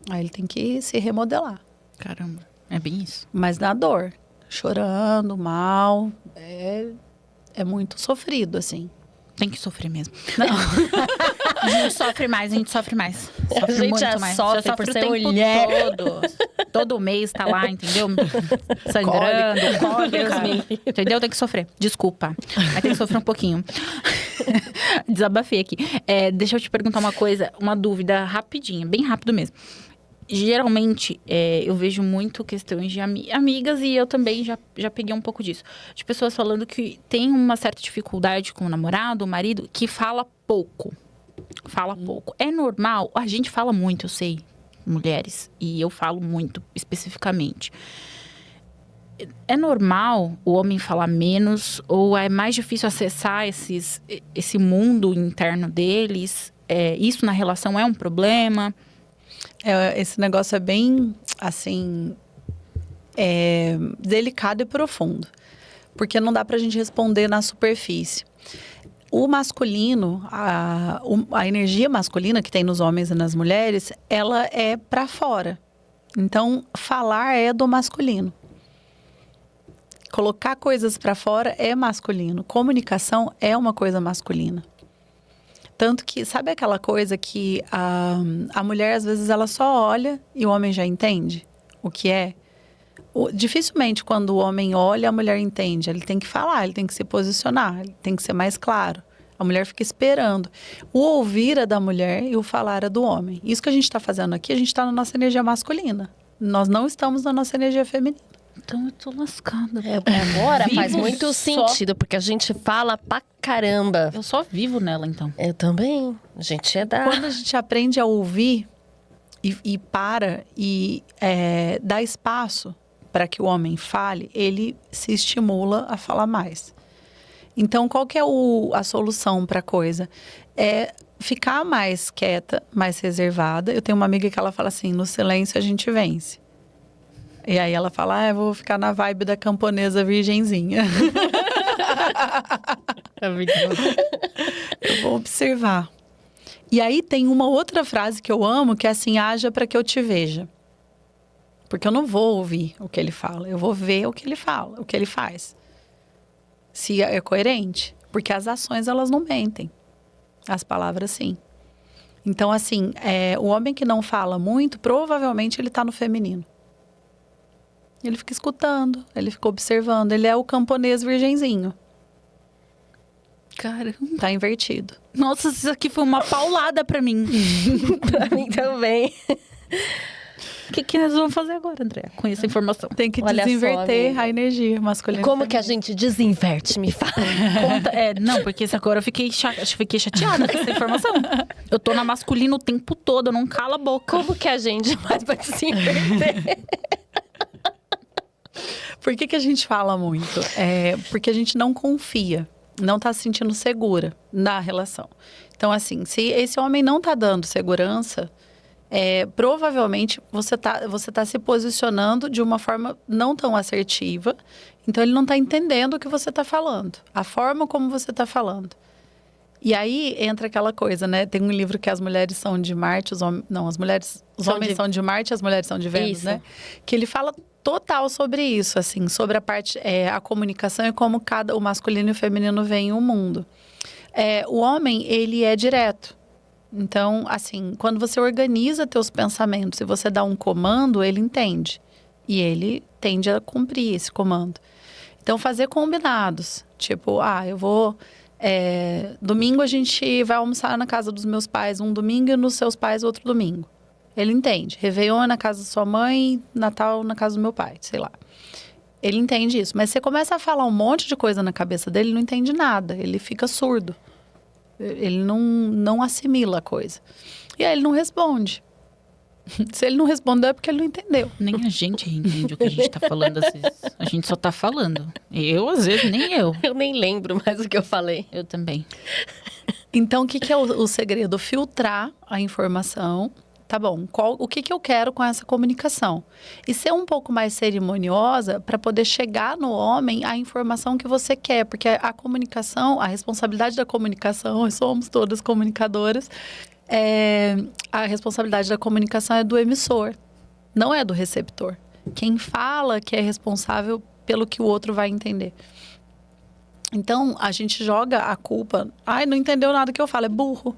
Aí ele tem que se remodelar. Caramba, é bem isso. Mas na dor, chorando, mal, é muito sofrido, assim. Tem que sofrer mesmo. Não. A gente sofre mais. Sofre A gente muito já mais. sofre já por o ser tempo mulher. Todo mês tá lá, entendeu? Sangrando, cólica. Entendeu? Tem que sofrer. Desculpa. Aí tem que sofrer um pouquinho. Desabafei aqui. Deixa eu te perguntar uma coisa, uma dúvida rapidinha, bem rápido mesmo. Geralmente, eu vejo muito questões de amigas e eu também já peguei um pouco disso. De pessoas falando que tem uma certa dificuldade com o namorado, o marido, que fala pouco. Fala pouco. É normal? A gente fala muito, eu sei, mulheres. E eu falo muito, especificamente. É normal o homem falar menos? Ou é mais difícil acessar esse mundo interno deles? Isso na relação é um problema? Esse negócio é bem, assim, delicado e profundo. Porque não dá pra gente responder na superfície. O masculino, a energia masculina que tem nos homens e nas mulheres, ela é pra fora. Então, falar é do masculino. Colocar coisas pra fora é masculino. Comunicação é uma coisa masculina. Tanto que, sabe aquela coisa que a mulher, às vezes, ela só olha e o homem já entende o que é? Dificilmente, quando o homem olha, a mulher entende. Ele tem que falar, ele tem que se posicionar, ele tem que ser mais claro. A mulher fica esperando. O ouvir é da mulher e o falar é do homem. Isso que a gente está fazendo aqui, a gente está na nossa energia masculina. Nós não estamos na nossa energia feminina. Então eu tô lascada. Agora faz Vivo muito só- sentido, porque a gente fala pra caramba. Eu só vivo nela, então. Eu também. A gente é da... Quando a gente aprende a ouvir e para e dá espaço para que o homem fale, ele se estimula a falar mais. Então, qual que é a solução para a coisa? É ficar mais quieta, mais reservada. Eu tenho uma amiga que ela fala assim, no silêncio a gente vence. E aí ela fala, eu vou ficar na vibe da camponesa virgenzinha. Eu vou observar. E aí tem uma outra frase que eu amo, que é assim, haja para que eu te veja. Porque eu não vou ouvir o que ele fala, eu vou ver o que ele fala, o que ele faz. Se é coerente. Porque as ações, elas não mentem. As palavras, sim. Então, assim, o homem que não fala muito, provavelmente ele está no feminino. Ele fica escutando, ele fica observando. Ele é o camponês virgenzinho. Caramba. Tá invertido. Nossa, isso aqui foi uma paulada pra mim. Pra mim também. O que nós vamos fazer agora, André, com essa informação? Tem que Olha só, desinverter amiga. a energia masculina. E como que a gente desinverte? Me fala. Conta, não, porque agora eu fiquei chateada com essa informação. Eu tô na masculina o tempo todo, eu não calo a boca. Como que a gente faz pra desinverter? Por que a gente fala muito? Porque a gente não confia, não tá se sentindo segura na relação. Então, assim, se esse homem não tá dando segurança, provavelmente você tá se posicionando de uma forma não tão assertiva. Então, ele não tá entendendo o que você tá falando, a forma como você tá falando. E aí entra aquela coisa, né? Tem um livro que as mulheres são de Marte, os homens são de Marte, as mulheres são de Vênus, Isso. né? Que ele fala total sobre isso, assim, sobre a parte, a comunicação e como o masculino e o feminino veem o mundo. O homem, ele é direto. Então, assim, quando você organiza teus pensamentos e você dá um comando, ele entende. E ele tende a cumprir esse comando. Então, fazer combinados. Tipo, eu vou... domingo a gente vai almoçar na casa dos meus pais um domingo e nos seus pais outro domingo. Ele entende. Réveillon é na casa da sua mãe, Natal na casa do meu pai, sei lá. Ele entende isso. Mas você começa a falar um monte de coisa na cabeça dele, ele não entende nada. Ele fica surdo. Ele não assimila a coisa. E aí ele não responde. Se ele não respondeu é porque ele não entendeu. Nem a gente entende o que a gente tá falando às vezes. A gente só tá falando. Eu, às vezes, nem eu. Eu nem lembro mais o que eu falei. Eu também. Então, o que é o segredo? Filtrar a informação. Tá bom, o que eu quero com essa comunicação? E ser um pouco mais cerimoniosa para poder chegar no homem a informação que você quer. Porque a comunicação, a responsabilidade da comunicação, nós somos todas comunicadoras, a responsabilidade da comunicação é do emissor, não é do receptor. Quem fala que é responsável pelo que o outro vai entender. Então, a gente joga a culpa. Ai, não entendeu nada que eu falo, é burro.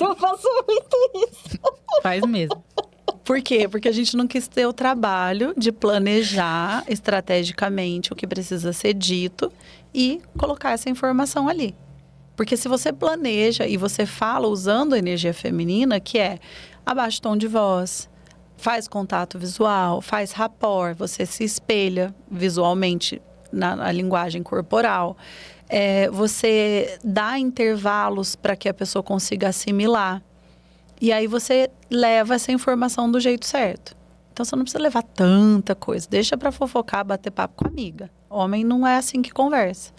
Eu faço muito isso. Faz mesmo. Por quê? Porque a gente não quis ter o trabalho de planejar estrategicamente o que precisa ser dito e colocar essa informação ali. Porque se você planeja e você fala usando a energia feminina, que é abaixa o tom de voz, faz contato visual, faz rapport, você se espelha visualmente na linguagem corporal, você dá intervalos para que a pessoa consiga assimilar. E aí você leva essa informação do jeito certo. Então você não precisa levar tanta coisa. Deixa para fofocar, bater papo com a amiga. Homem não é assim que conversa.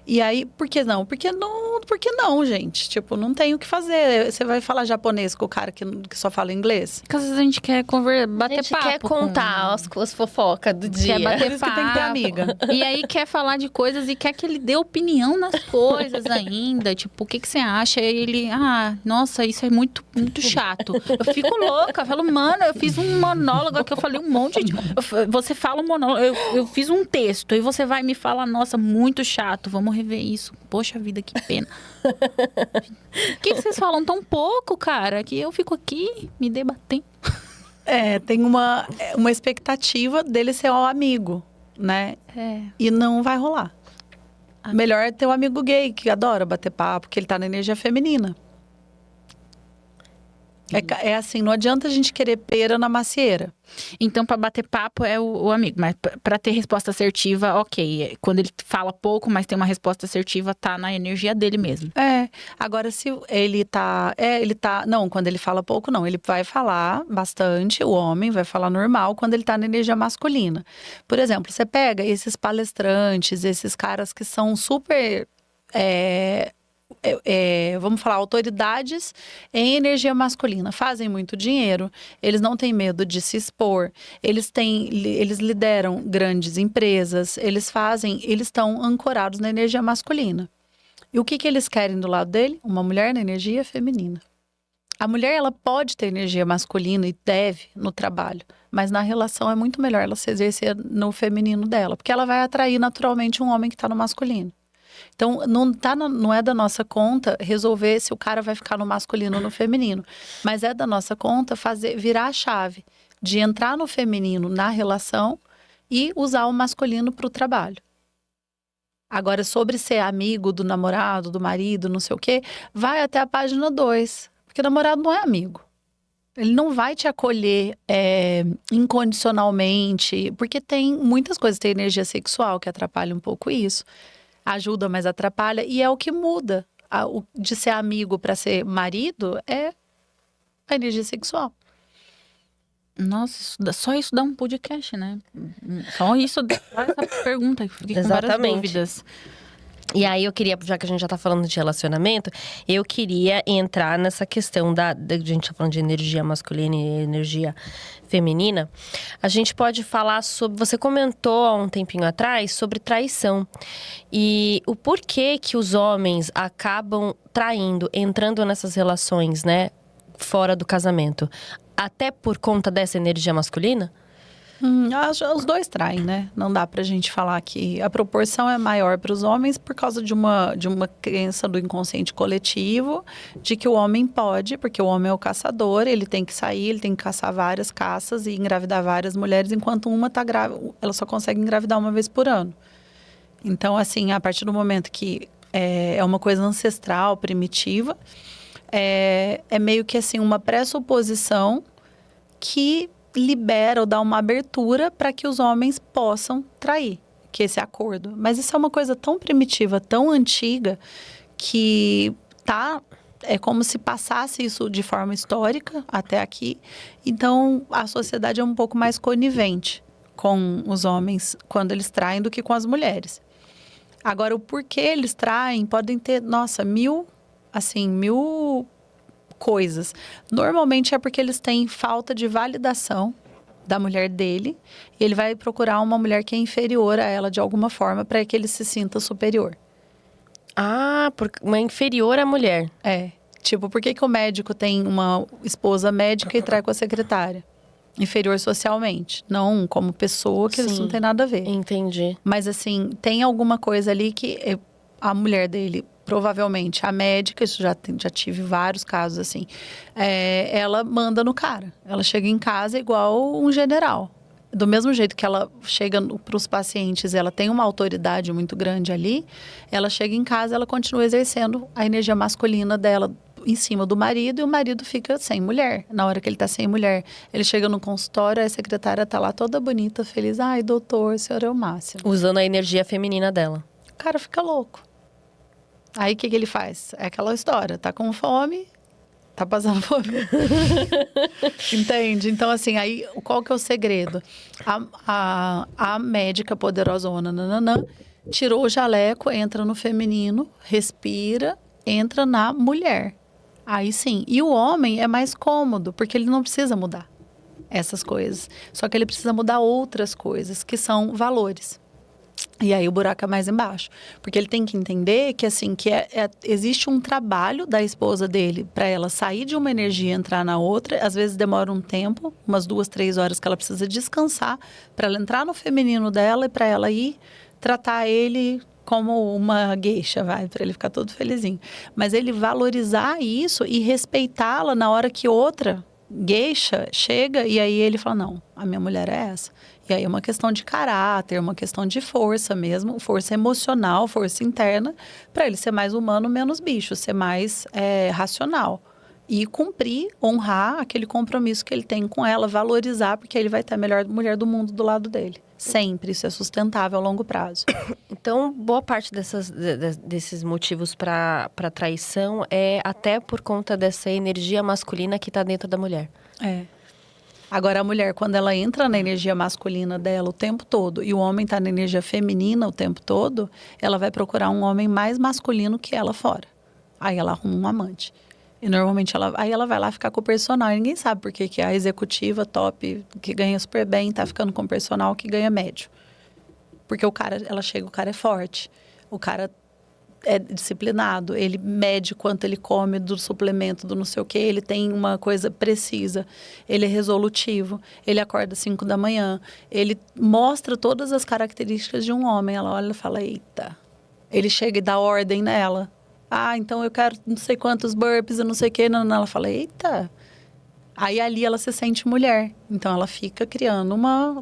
E aí, por que não? Porque não, gente. Tipo, não tem o que fazer. Você vai falar japonês com o cara que só fala inglês? Porque às vezes a gente quer bater A gente papo. quer contar as fofocas do dia. Quer bater Por isso que tem que ter amiga. E aí quer falar de coisas e quer que ele dê opinião nas coisas ainda. Tipo, o que você acha? E ele, nossa, isso é muito, muito chato. Eu fico louca. Eu falo, mano, eu fiz um monólogo aqui, eu falei um monte de... Você fala um monólogo, eu fiz um texto. E você vai me falar, nossa, muito chato. Vamos rever isso. Poxa vida, que pena. Por que vocês falam tão pouco, cara? Que eu fico aqui me debatendo. Tem uma expectativa dele ser o amigo, né? E não vai rolar. Melhor é ter um amigo gay que adora bater papo, que ele tá na energia feminina. É assim, não adianta a gente querer pera na macieira. Então, para bater papo é o amigo, mas para ter resposta assertiva, ok. Quando ele fala pouco, mas tem uma resposta assertiva, tá na energia dele mesmo. Agora se ele tá... Não, quando ele fala pouco, não. Ele vai falar bastante, o homem vai falar normal quando ele tá na energia masculina. Por exemplo, você pega esses palestrantes, esses caras que são super... vamos falar, autoridades em energia masculina, fazem muito dinheiro, eles não têm medo de se expor, eles lideram grandes empresas, eles estão ancorados na energia masculina. E o que eles querem do lado dele? Uma mulher na energia feminina. A mulher, ela pode ter energia masculina e deve no trabalho, mas na relação é muito melhor ela se exercer no feminino dela, porque ela vai atrair naturalmente um homem que está no masculino. Então, não é da nossa conta resolver se o cara vai ficar no masculino ou no feminino. Mas é da nossa conta virar a chave de entrar no feminino na relação e usar o masculino para o trabalho. Agora, sobre ser amigo do namorado, do marido, não sei o quê, vai até a página 2. Porque namorado não é amigo. Ele não vai te acolher incondicionalmente. Porque tem muitas coisas. Tem energia sexual que atrapalha um pouco isso. Ajuda, mas atrapalha. E é o que muda de ser amigo para ser marido é a energia sexual. Nossa, só isso dá um podcast, né? Só isso dá essa pergunta. Fiquei com várias dúvidas. E aí eu queria, já que a gente já tá falando de relacionamento, eu queria entrar nessa questão a gente tá falando de energia masculina e energia feminina. A gente pode falar sobre, você comentou há um tempinho atrás sobre traição. E o porquê que os homens acabam traindo, entrando nessas relações, né, fora do casamento. Até por conta dessa energia masculina? Os dois traem, né? Não dá pra gente falar que a proporção é maior para os homens por causa de uma crença do inconsciente coletivo de que o homem pode, porque o homem é o caçador, ele tem que sair, ele tem que caçar várias caças e engravidar várias mulheres, enquanto uma tá grávida, ela só consegue engravidar uma vez por ano. Então, assim, a partir do momento que é uma coisa ancestral, primitiva, é meio que assim uma pressuposição que libera ou dá uma abertura para que os homens possam trair, que esse acordo. Mas isso é uma coisa tão primitiva, tão antiga, que é como se passasse isso de forma histórica até aqui. Então, a sociedade é um pouco mais conivente com os homens quando eles traem do que com as mulheres. Agora, o porquê eles traem podem ter, nossa, mil coisas. Normalmente é porque eles têm falta de validação da mulher dele. E ele vai procurar uma mulher que é inferior a ela de alguma forma para que ele se sinta superior. Ah, uma inferior à mulher. É. Tipo, por que o médico tem uma esposa médica e trai com a secretária? Inferior socialmente. Não como pessoa, que isso não tem nada a ver. Entendi. Mas, assim, tem alguma coisa ali que a mulher dele, provavelmente, a médica, isso já tive vários casos assim, ela manda no cara. Ela chega em casa igual um general. Do mesmo jeito que ela chega para os pacientes, ela tem uma autoridade muito grande ali, ela chega em casa, ela continua exercendo a energia masculina dela em cima do marido, e o marido fica sem mulher. Na hora que ele está sem mulher, ele chega no consultório, a secretária está lá toda bonita, feliz. Ai, doutor, o senhor é o máximo. Usando a energia feminina dela. O cara fica louco. Aí, o que ele faz? É aquela história, tá com fome, tá passando fome. Entende? Então, assim, aí, qual que é o segredo? A médica poderosona, tirou o jaleco, entra no feminino, respira, entra na mulher. Aí sim. E o homem é mais cômodo, porque ele não precisa mudar essas coisas. Só que ele precisa mudar outras coisas, que são valores. E aí o buraco é mais embaixo. Porque ele tem que entender que, assim, existe um trabalho da esposa dele para ela sair de uma energia e entrar na outra. Às vezes demora um tempo, umas 2, 3 horas que ela precisa descansar para ela entrar no feminino dela e para ela ir tratar ele como uma geisha, para ele ficar todo felizinho. Mas ele valorizar isso e respeitá-la na hora que outra geisha chega e aí ele fala, não, a minha mulher é essa. E aí é uma questão de caráter, uma questão de força mesmo, força emocional, força interna, para ele ser mais humano, menos bicho, ser mais racional. E cumprir, honrar aquele compromisso que ele tem com ela, valorizar, porque ele vai ter a melhor mulher do mundo do lado dele. Sempre, isso é sustentável a longo prazo. Então, boa parte desses motivos para traição é até por conta dessa energia masculina que está dentro da mulher. É. Agora, a mulher, quando ela entra na energia masculina dela o tempo todo e o homem está na energia feminina o tempo todo, ela vai procurar um homem mais masculino que ela fora. Aí ela arruma um amante. E normalmente aí ela vai lá ficar com o personal. E ninguém sabe por que a executiva top, que ganha super bem, tá ficando com o personal que ganha médio. Porque o cara é forte. O cara é disciplinado. Ele mede quanto ele come do suplemento, do não sei o quê. Ele tem uma coisa precisa. Ele é resolutivo. Ele acorda às 5 da manhã. Ele mostra todas as características de um homem. Ela olha e fala, eita. Ele chega e dá ordem nela. Ah, então eu quero não sei quantos burpees, eu não sei o quê. Não. Ela fala, eita. Aí ali ela se sente mulher. Então ela fica criando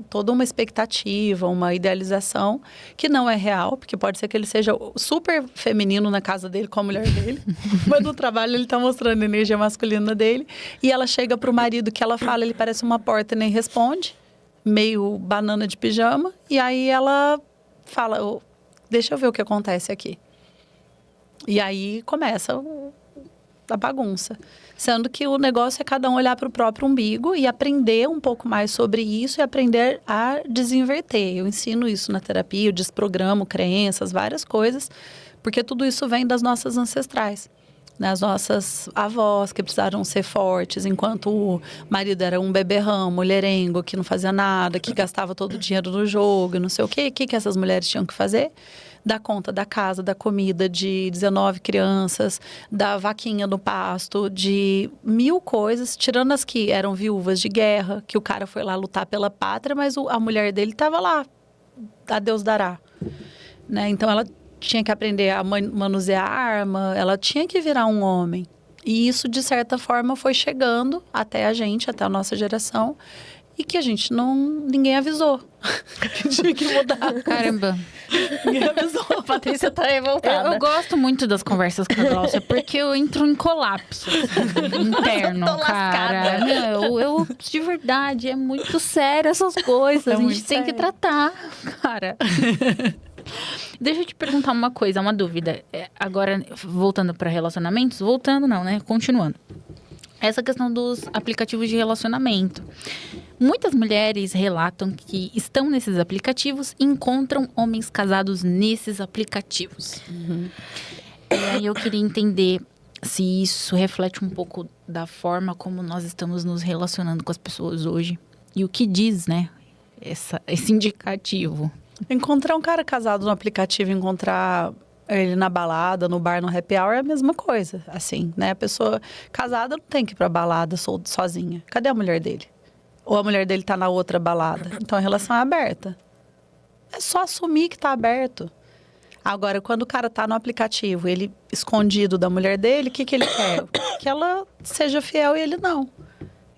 toda uma expectativa, uma idealização que não é real, porque pode ser que ele seja super feminino na casa dele com a mulher dele, mas no trabalho ele tá mostrando a energia masculina dele. E ela chega pro marido que ela fala, ele parece uma porta e nem responde, meio banana de pijama. E aí ela fala, deixa eu ver o que acontece aqui. E aí começa a bagunça. Sendo que o negócio é cada um olhar para o próprio umbigo e aprender um pouco mais sobre isso e aprender a desinverter. Eu ensino isso na terapia, eu desprogramo crenças, várias coisas, porque tudo isso vem das nossas ancestrais. Né? As nossas avós que precisaram ser fortes, enquanto o marido era um beberrão, mulherengo, que não fazia nada, que gastava todo o dinheiro no jogo, não sei o quê. O que essas mulheres tinham que fazer? Dar conta da casa, da comida de 19 crianças, da vaquinha no pasto, de 1000 coisas, tirando as que eram viúvas de guerra, que o cara foi lá lutar pela pátria, mas a mulher dele estava lá, a Deus dará. Né? Então ela tinha que aprender a manusear a arma, ela tinha que virar um homem. E isso, de certa forma, foi chegando até a gente, até a nossa geração, e que ninguém avisou que tinha que mudar. Caramba. Ninguém avisou. A Patrícia tá revoltada. Eu gosto muito das conversas com a Glaucia, porque eu entro em colapso interno, tô cara. Eu, de verdade, é muito sério essas coisas. A gente tem que tratar, cara. Deixa eu te perguntar uma coisa, uma dúvida. Agora, voltando para relacionamentos, voltando não, né? Continuando. Essa questão dos aplicativos de relacionamento. Muitas mulheres relatam que estão nesses aplicativos e encontram homens casados nesses aplicativos. E aí eu queria entender se isso reflete um pouco da forma como nós estamos nos relacionando com as pessoas hoje. E o que diz, né, esse indicativo. Encontrar um cara casado no aplicativo, encontrar ele na balada, no bar, no happy hour é a mesma coisa, assim, né? A pessoa casada não tem que ir pra balada sozinha. Cadê a mulher dele? Ou a mulher dele tá na outra balada. Então a relação é aberta. É só assumir que tá aberto. Agora, quando o cara tá no aplicativo, ele escondido da mulher dele, o que ele quer? Que ela seja fiel e ele não.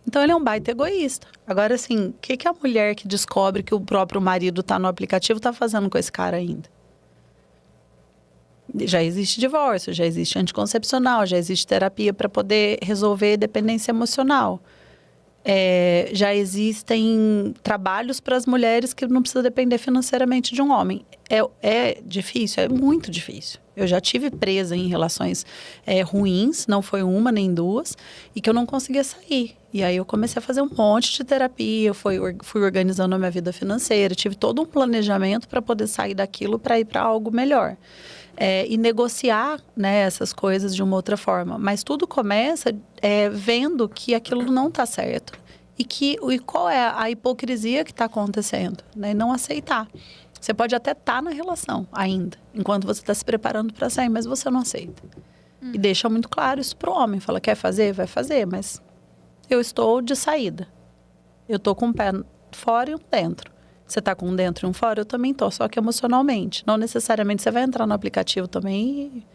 Então ele é um baita egoísta. Agora, assim, o que a mulher que descobre que o próprio marido tá no aplicativo tá fazendo com esse cara ainda? Já existe divórcio, já existe anticoncepcional, já existe terapia para poder resolver dependência emocional. Já existem trabalhos para as mulheres que não precisam depender financeiramente de um homem. É difícil, é muito difícil. Eu já tive presa em relações ruins, não foi uma nem duas, e que eu não conseguia sair. E aí eu comecei a fazer um monte de terapia, fui organizando a minha vida financeira, tive todo um planejamento para poder sair daquilo para ir para algo melhor. E negociar, né, essas coisas de uma outra forma. Mas tudo começa vendo que aquilo não está certo. E qual é a hipocrisia que está acontecendo, né? E não aceitar. Você pode até estar na relação ainda, enquanto você está se preparando para sair, mas você não aceita. E deixa muito claro isso pro homem. Fala, quer fazer? Vai fazer, mas eu estou de saída. Eu estou com um pé fora e um dentro. Você tá com um dentro e um fora, eu também tô, só que emocionalmente. Não necessariamente você vai entrar no aplicativo também,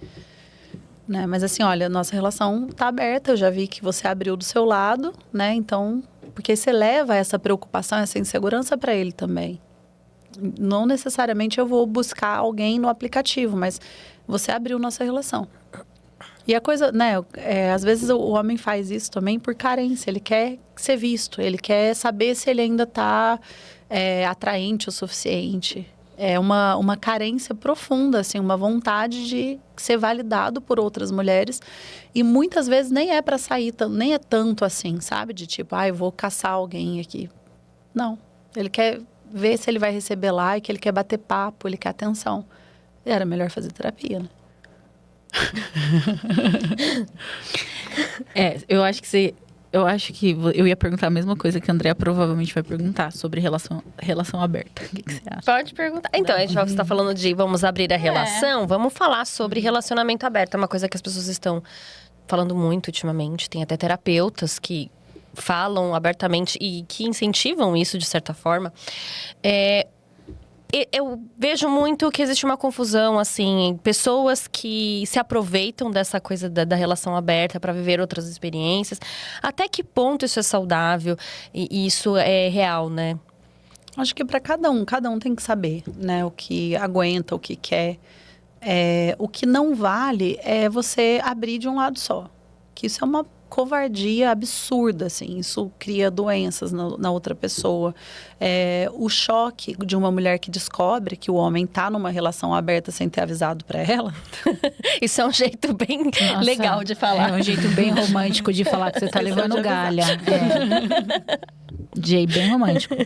né? Mas assim, olha, nossa relação tá aberta, eu já vi que você abriu do seu lado, né? Então, porque você leva essa preocupação, essa insegurança para ele também. Não necessariamente eu vou buscar alguém no aplicativo, mas você abriu nossa relação. E a coisa, né, às vezes o homem faz isso também por carência, ele quer ser visto, ele quer saber se ele ainda tá atraente o suficiente. É uma carência profunda, assim, uma vontade de ser validado por outras mulheres. E muitas vezes nem é para sair, nem é tanto assim, sabe? De tipo, eu vou caçar alguém aqui. Não. Ele quer ver se ele vai receber like, ele quer bater papo, ele quer atenção. Era melhor fazer terapia, né? Eu acho que eu ia perguntar a mesma coisa que a Andrea provavelmente vai perguntar sobre relação aberta. O que você acha? Pode perguntar. Então, a gente está falando de vamos abrir a relação, vamos falar sobre relacionamento aberto. É uma coisa que as pessoas estão falando muito ultimamente. Tem até terapeutas que falam abertamente e que incentivam isso de certa forma. Eu vejo muito que existe uma confusão, assim, pessoas que se aproveitam dessa coisa da relação aberta para viver outras experiências. Até que ponto isso é saudável e isso é real, né? Acho que para cada um tem que saber, né, o que aguenta, o que quer. O que não vale é você abrir de um lado só. Que isso é uma covardia absurda, assim. Isso cria doenças na outra pessoa. O choque de uma mulher que descobre que o homem tá numa relação aberta sem ter avisado para ela. Isso é um jeito bem legal de falar. É um jeito bem romântico de falar que você tá levando galha. Jay, bem romântico.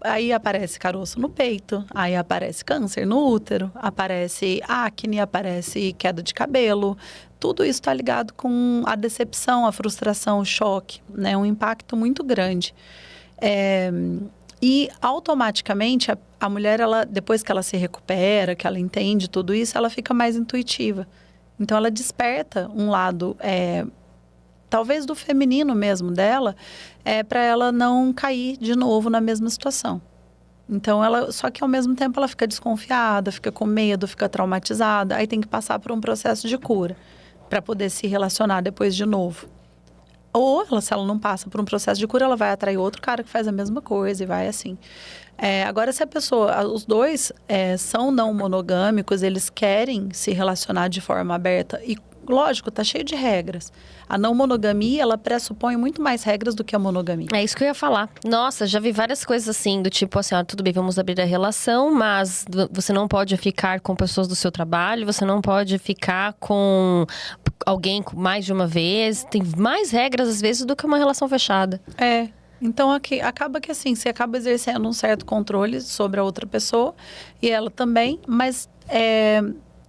Aí aparece caroço no peito, aí aparece câncer no útero, aparece acne, aparece queda de cabelo. Tudo isso está ligado com a decepção, a frustração, o choque, né? Um impacto muito grande. E automaticamente a mulher, depois que ela se recupera, que ela entende tudo isso, ela fica mais intuitiva. Então ela desperta um lado, talvez do feminino mesmo dela, para ela não cair de novo na mesma situação. Então só que ao mesmo tempo ela fica desconfiada, fica com medo, fica traumatizada, aí tem que passar por um processo de cura para poder se relacionar depois de novo. Ou se ela não passa por um processo de cura, ela vai atrair outro cara que faz a mesma coisa e vai assim. Agora, se os dois são não monogâmicos, eles querem se relacionar de forma aberta e lógico, tá cheio de regras. A não monogamia, ela pressupõe muito mais regras do que a monogamia. É isso que eu ia falar. Nossa, já vi várias coisas assim, do tipo assim, tudo bem, vamos abrir a relação, mas você não pode ficar com pessoas do seu trabalho, você não pode ficar com alguém mais de uma vez. Tem mais regras, às vezes, do que uma relação fechada. Então, aqui, acaba que assim, você acaba exercendo um certo controle sobre a outra pessoa, e ela também, mas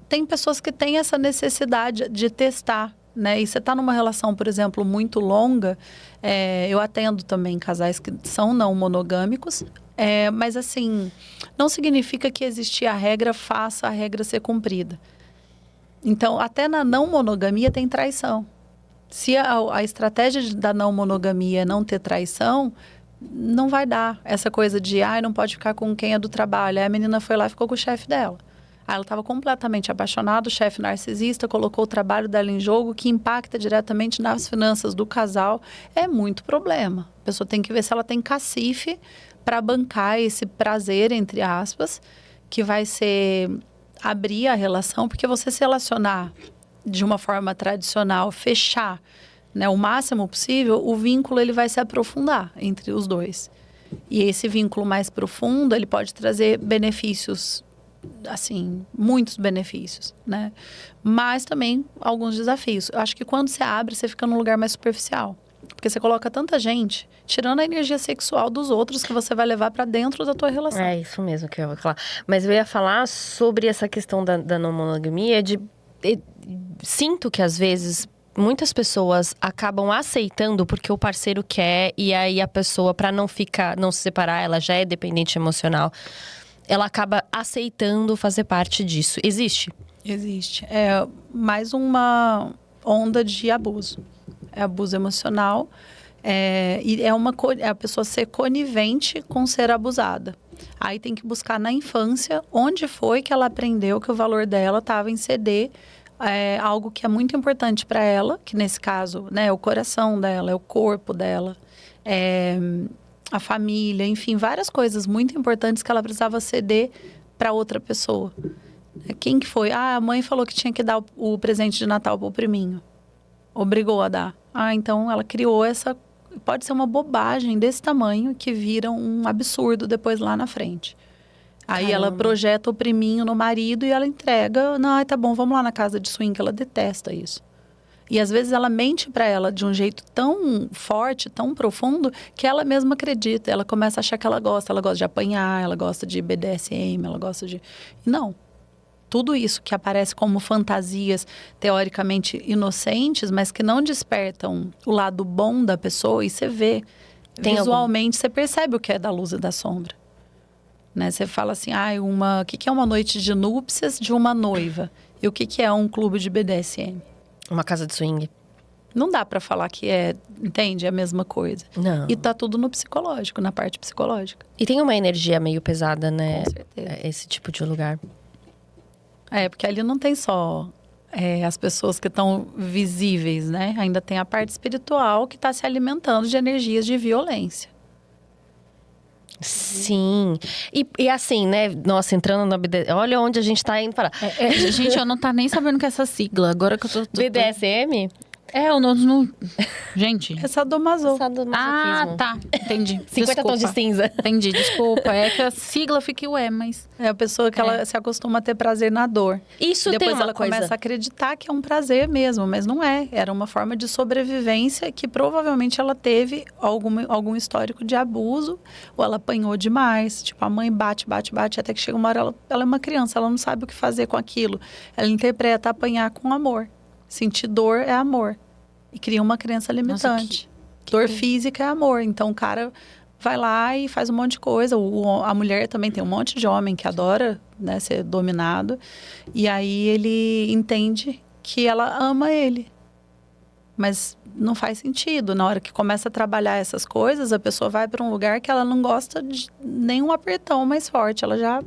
tem pessoas que têm essa necessidade de testar, né? E você está numa relação, por exemplo, muito longa, eu atendo também casais que são não monogâmicos, mas assim, não significa que existir a regra faça a regra ser cumprida. Então, até na não monogamia tem traição. Se a estratégia da não monogamia é não ter traição, não vai dar. Essa coisa de, não pode ficar com quem é do trabalho. Aí a menina foi lá e ficou com o chefe dela. Aí ela estava completamente apaixonada, o chefe narcisista colocou o trabalho dela em jogo, que impacta diretamente nas finanças do casal. É muito problema. A pessoa tem que ver se ela tem cacife para bancar esse prazer, entre aspas, que vai ser abrir a relação, porque você se relacionar de uma forma tradicional, fechar, né, o máximo possível, o vínculo ele vai se aprofundar entre os dois. E esse vínculo mais profundo, ele pode trazer benefícios, assim, muitos benefícios, né? Mas também alguns desafios. Eu acho que quando você abre, você fica num lugar mais superficial. Porque você coloca tanta gente, tirando a energia sexual dos outros que você vai levar para dentro da tua relação. É isso mesmo que eu ia falar. Mas eu ia falar sobre essa questão da não monogamia, sinto que às vezes muitas pessoas acabam aceitando porque o parceiro quer, e aí a pessoa, para não se separar, ela já é dependente emocional, ela acaba aceitando fazer parte disso. Existe? Existe. É mais uma onda de abuso. É abuso emocional. E é a pessoa ser conivente com ser abusada. Aí tem que buscar na infância onde foi que ela aprendeu que o valor dela estava em ceder algo que é muito importante para ela, que nesse caso, né, é o coração dela, é o corpo dela, a família, enfim, várias coisas muito importantes que ela precisava ceder para outra pessoa. Quem que foi? A mãe falou que tinha que dar o presente de Natal pro priminho. Obrigou a dar. Então ela criou essa... Pode ser uma bobagem desse tamanho que vira um absurdo depois lá na frente. Aí ela projeta o priminho no marido e ela entrega. Não, tá bom, vamos lá na casa de swing, ela detesta isso. E às vezes ela mente para ela de um jeito tão forte, tão profundo, que ela mesma acredita. Ela começa a achar que ela gosta de apanhar, ela gosta de BDSM, ela gosta de... Não. Tudo isso que aparece como fantasias teoricamente inocentes, mas que não despertam o lado bom da pessoa, e você vê visualmente, você percebe o que é da luz e da sombra. Né? Você fala assim, o que é uma noite de núpcias de uma noiva? E o que é um clube de BDSM? Uma casa de swing. Não dá pra falar que entende? É a mesma coisa. Não. E tá tudo no psicológico, na parte psicológica. E tem uma energia meio pesada, né? Com certeza. Esse tipo de lugar. Porque ali não tem só as pessoas que estão visíveis, né? Ainda tem a parte espiritual que está se alimentando de energias de violência. Sim. E assim, né? Nossa, entrando na BDSM. Olha onde a gente tá indo parar. Gente, eu não tá nem sabendo o que é essa sigla. Agora que eu tô... BDSM? Eu não... Gente... É sadomaso. Tá. Entendi. 50 tons de cinza. Entendi, desculpa. É que a sigla fica mas... É a pessoa que ela se acostuma a ter prazer na dor. Isso depois tem uma ela coisa... começa a acreditar que é um prazer mesmo, mas não é. Era uma forma de sobrevivência que provavelmente ela teve algum histórico de abuso, ou ela apanhou demais. Tipo, a mãe bate, até que chega uma hora, ela é uma criança, ela não sabe o que fazer com aquilo. Ela interpreta apanhar com amor. Sentir dor é amor. E cria uma crença limitante. Nossa, dor física é amor. Então o cara vai lá e faz um monte de coisa. A mulher também tem um monte de homem que adora, né, ser dominado. E aí ele entende que ela ama ele. Mas não faz sentido. Na hora que começa a trabalhar essas coisas, a pessoa vai para um lugar que ela não gosta de nenhum apertão mais forte. Ela já...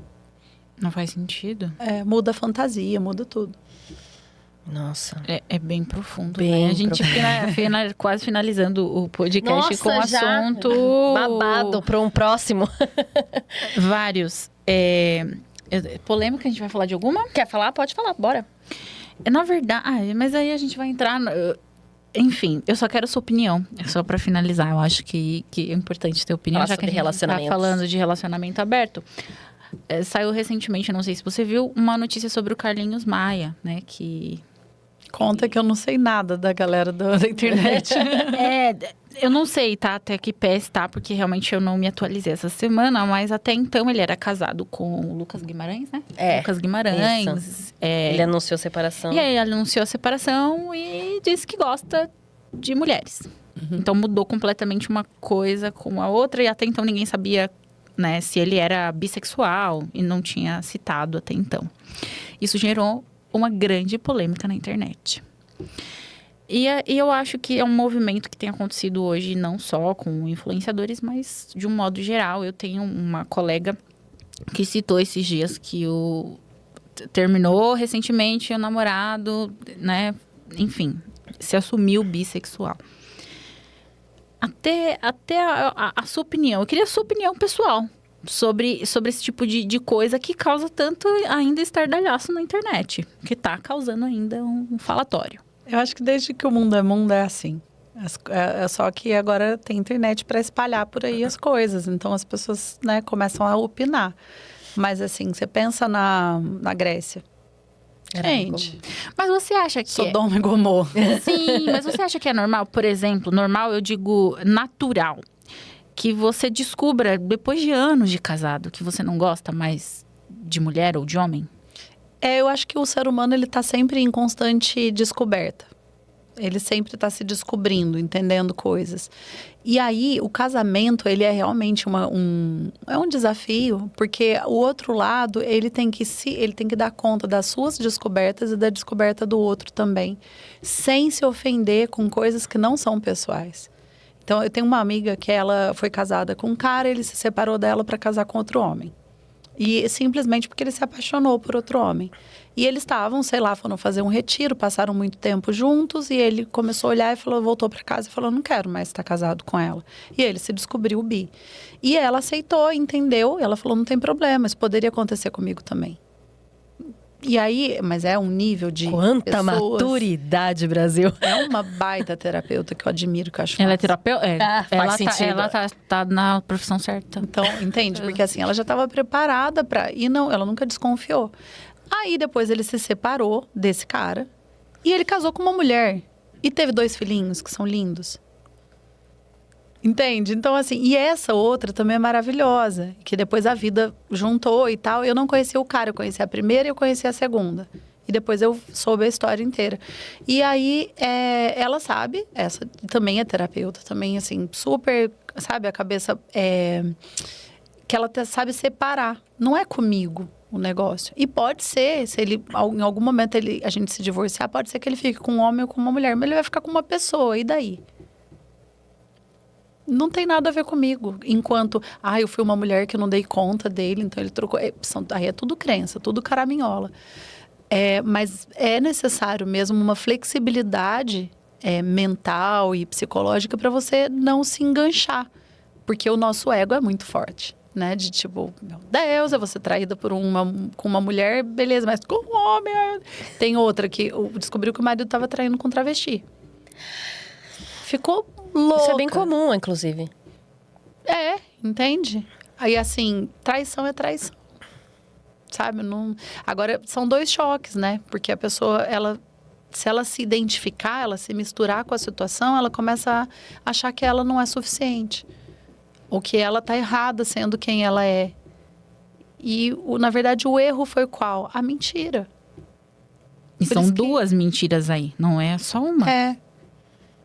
Não faz sentido. Muda a fantasia, muda tudo. Nossa. É bem profundo, bem né? A gente quase finalizando o podcast. Nossa, com o já assunto... babado para um próximo. Vários. Polêmica, a gente vai falar de alguma? Quer falar? Pode falar, bora. Na verdade, mas aí a gente vai entrar... Enfim, eu só quero sua opinião. Só pra finalizar, eu acho que é importante ter opinião. Falar Já que a sobre gente tá relacionamentos. falando de relacionamento aberto. Saiu recentemente, não sei se você viu, uma notícia sobre o Carlinhos Maia, né? Que... Conta que eu não sei nada da galera da internet. Eu não sei, tá? Até que pé está, porque realmente eu não me atualizei essa semana. Mas até então ele era casado com o Lucas Guimarães, né? Lucas Guimarães. Ele anunciou separação. E aí ele anunciou a separação e disse que gosta de mulheres. Então mudou completamente uma coisa com a outra. E até então ninguém sabia, né, se ele era bissexual. E não tinha citado até então. Isso gerou uma grande polêmica na internet. E eu acho que é um movimento que tem acontecido hoje, não só com influenciadores, mas de um modo geral. Eu tenho uma colega que citou esses dias que terminou recentemente o namorado, né? Enfim, se assumiu bissexual. Até a sua opinião. Eu queria a sua opinião pessoal sobre esse tipo de coisa que causa tanto ainda estardalhaço na internet. Que tá causando ainda um falatório. Eu acho que desde que o mundo é assim. É só que agora tem internet para espalhar por aí as coisas. Então as pessoas, né, começam a opinar. Mas assim, você pensa na Grécia. Gente, mas você acha que... Sodoma e Gomorra. Sim, mas você acha que é normal? Por exemplo, normal, eu digo natural. Que você descubra, depois de anos de casado, que você não gosta mais de mulher ou de homem? Eu acho que o ser humano, ele tá sempre em constante descoberta. Ele sempre está se descobrindo, entendendo coisas. E aí, o casamento, ele é realmente um desafio, porque o outro lado, ele tem que dar conta das suas descobertas e da descoberta do outro também, sem se ofender com coisas que não são pessoais. Então, eu tenho uma amiga que ela foi casada com um cara, ele se separou dela para casar com outro homem. E simplesmente porque ele se apaixonou por outro homem. E eles estavam, sei lá, foram fazer um retiro, passaram muito tempo juntos. E ele começou a olhar e voltou para casa e falou, não quero mais estar casado com ela. E ele se descobriu bi. E ela aceitou, entendeu. E ela falou, não tem problema, isso poderia acontecer comigo também. E aí, mas é um nível de Quanta pessoas, maturidade, Brasil. É uma baita terapeuta que eu admiro, que eu acho Ela é massa. terapeuta? Faz sentido. Ela tá na profissão certa. Então, entende? Porque assim, ela já estava preparada para... E não, ela nunca desconfiou. Aí, depois, ele se separou desse cara. E ele casou com uma mulher. E teve 2 filhinhos, que são lindos. Entende? Então, assim... E essa outra também é maravilhosa. Que depois a vida juntou e tal. Eu não conhecia o cara. Eu conhecia a primeira e eu conhecia a segunda. E depois eu soube a história inteira. E aí, ela sabe... Essa também é terapeuta. Também, assim, super... Sabe? A cabeça... que ela sabe separar. Não é comigo o negócio. E pode ser, se ele, em algum momento a gente se divorciar, pode ser que ele fique com um homem ou com uma mulher, mas ele vai ficar com uma pessoa, e daí? Não tem nada a ver comigo. Enquanto, eu fui uma mulher que eu não dei conta dele, então ele trocou. Aí é tudo crença, tudo caraminhola. Mas é necessário mesmo uma flexibilidade mental e psicológica para você não se enganchar. Porque o nosso ego é muito forte. Né? De tipo, meu Deus, eu vou ser traída com uma mulher, beleza, mas com um homem. Tem outra que descobriu que o marido estava traindo com travesti. Ficou louca. Isso é bem comum, inclusive. Entende? Aí, assim, traição é traição. Sabe? Não... Agora, são 2 choques, né? Porque a pessoa, se ela se identificar, ela se misturar com a situação, ela começa a achar que ela não é suficiente. Ou que ela tá errada sendo quem ela é. E, na verdade, o erro foi qual? A mentira. E são 2 mentiras aí, não é só uma.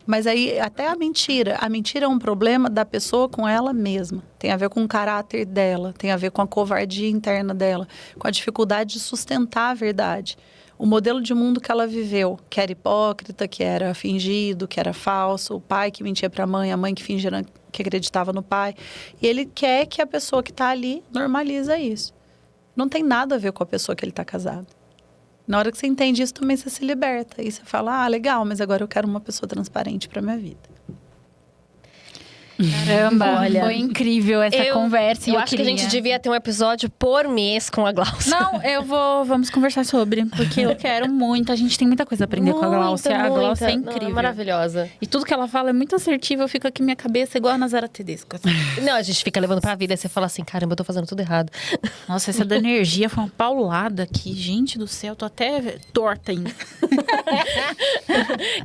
Mas aí, até a mentira é um problema da pessoa com ela mesma. Tem a ver com o caráter dela, tem a ver com a covardia interna dela, com a dificuldade de sustentar a verdade. O modelo de mundo que ela viveu, que era hipócrita, que era fingido, que era falso, o pai que mentia para a mãe que fingia que acreditava no pai. E ele quer que a pessoa que está ali normaliza isso. Não tem nada a ver com a pessoa que ele está casado. Na hora que você entende isso, também você se liberta. E você fala, legal, mas agora eu quero uma pessoa transparente para minha vida. Caramba, Olha, foi incrível essa conversa. e Eu acho que a gente devia ter um episódio por mês com a Glaucia. Não, vamos conversar sobre, porque eu quero muito. A gente tem muita coisa a aprender com a Glaucia. A Glaucia é incrível. Não, maravilhosa. E tudo que ela fala é muito assertivo. Eu fico aqui minha cabeça igual a Nazara Tedesco. Assim. Não, a gente fica levando pra vida e você fala assim, caramba, eu tô fazendo tudo errado. Nossa, essa da energia foi uma paulada aqui. Gente do céu, tô até torta ainda.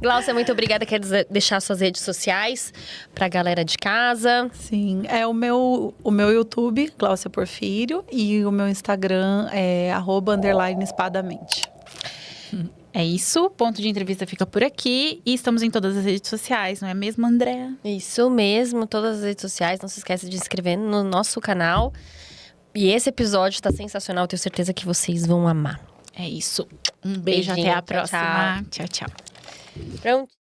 Glaucia, muito obrigada. Quer deixar suas redes sociais pra galera de casa? Sim, é o meu YouTube, Glaucia Porfírio, e o meu Instagram é @espadamente. É isso, ponto de entrevista fica por aqui. E estamos em todas as redes sociais, não é mesmo, Andréa? Isso mesmo, todas as redes sociais. Não se esqueça de se inscrever no nosso canal. E esse episódio tá sensacional, tenho certeza que vocês vão amar. É isso. Um beijo, Beijinho, até a tchau, próxima. Tchau, tchau. Pronto.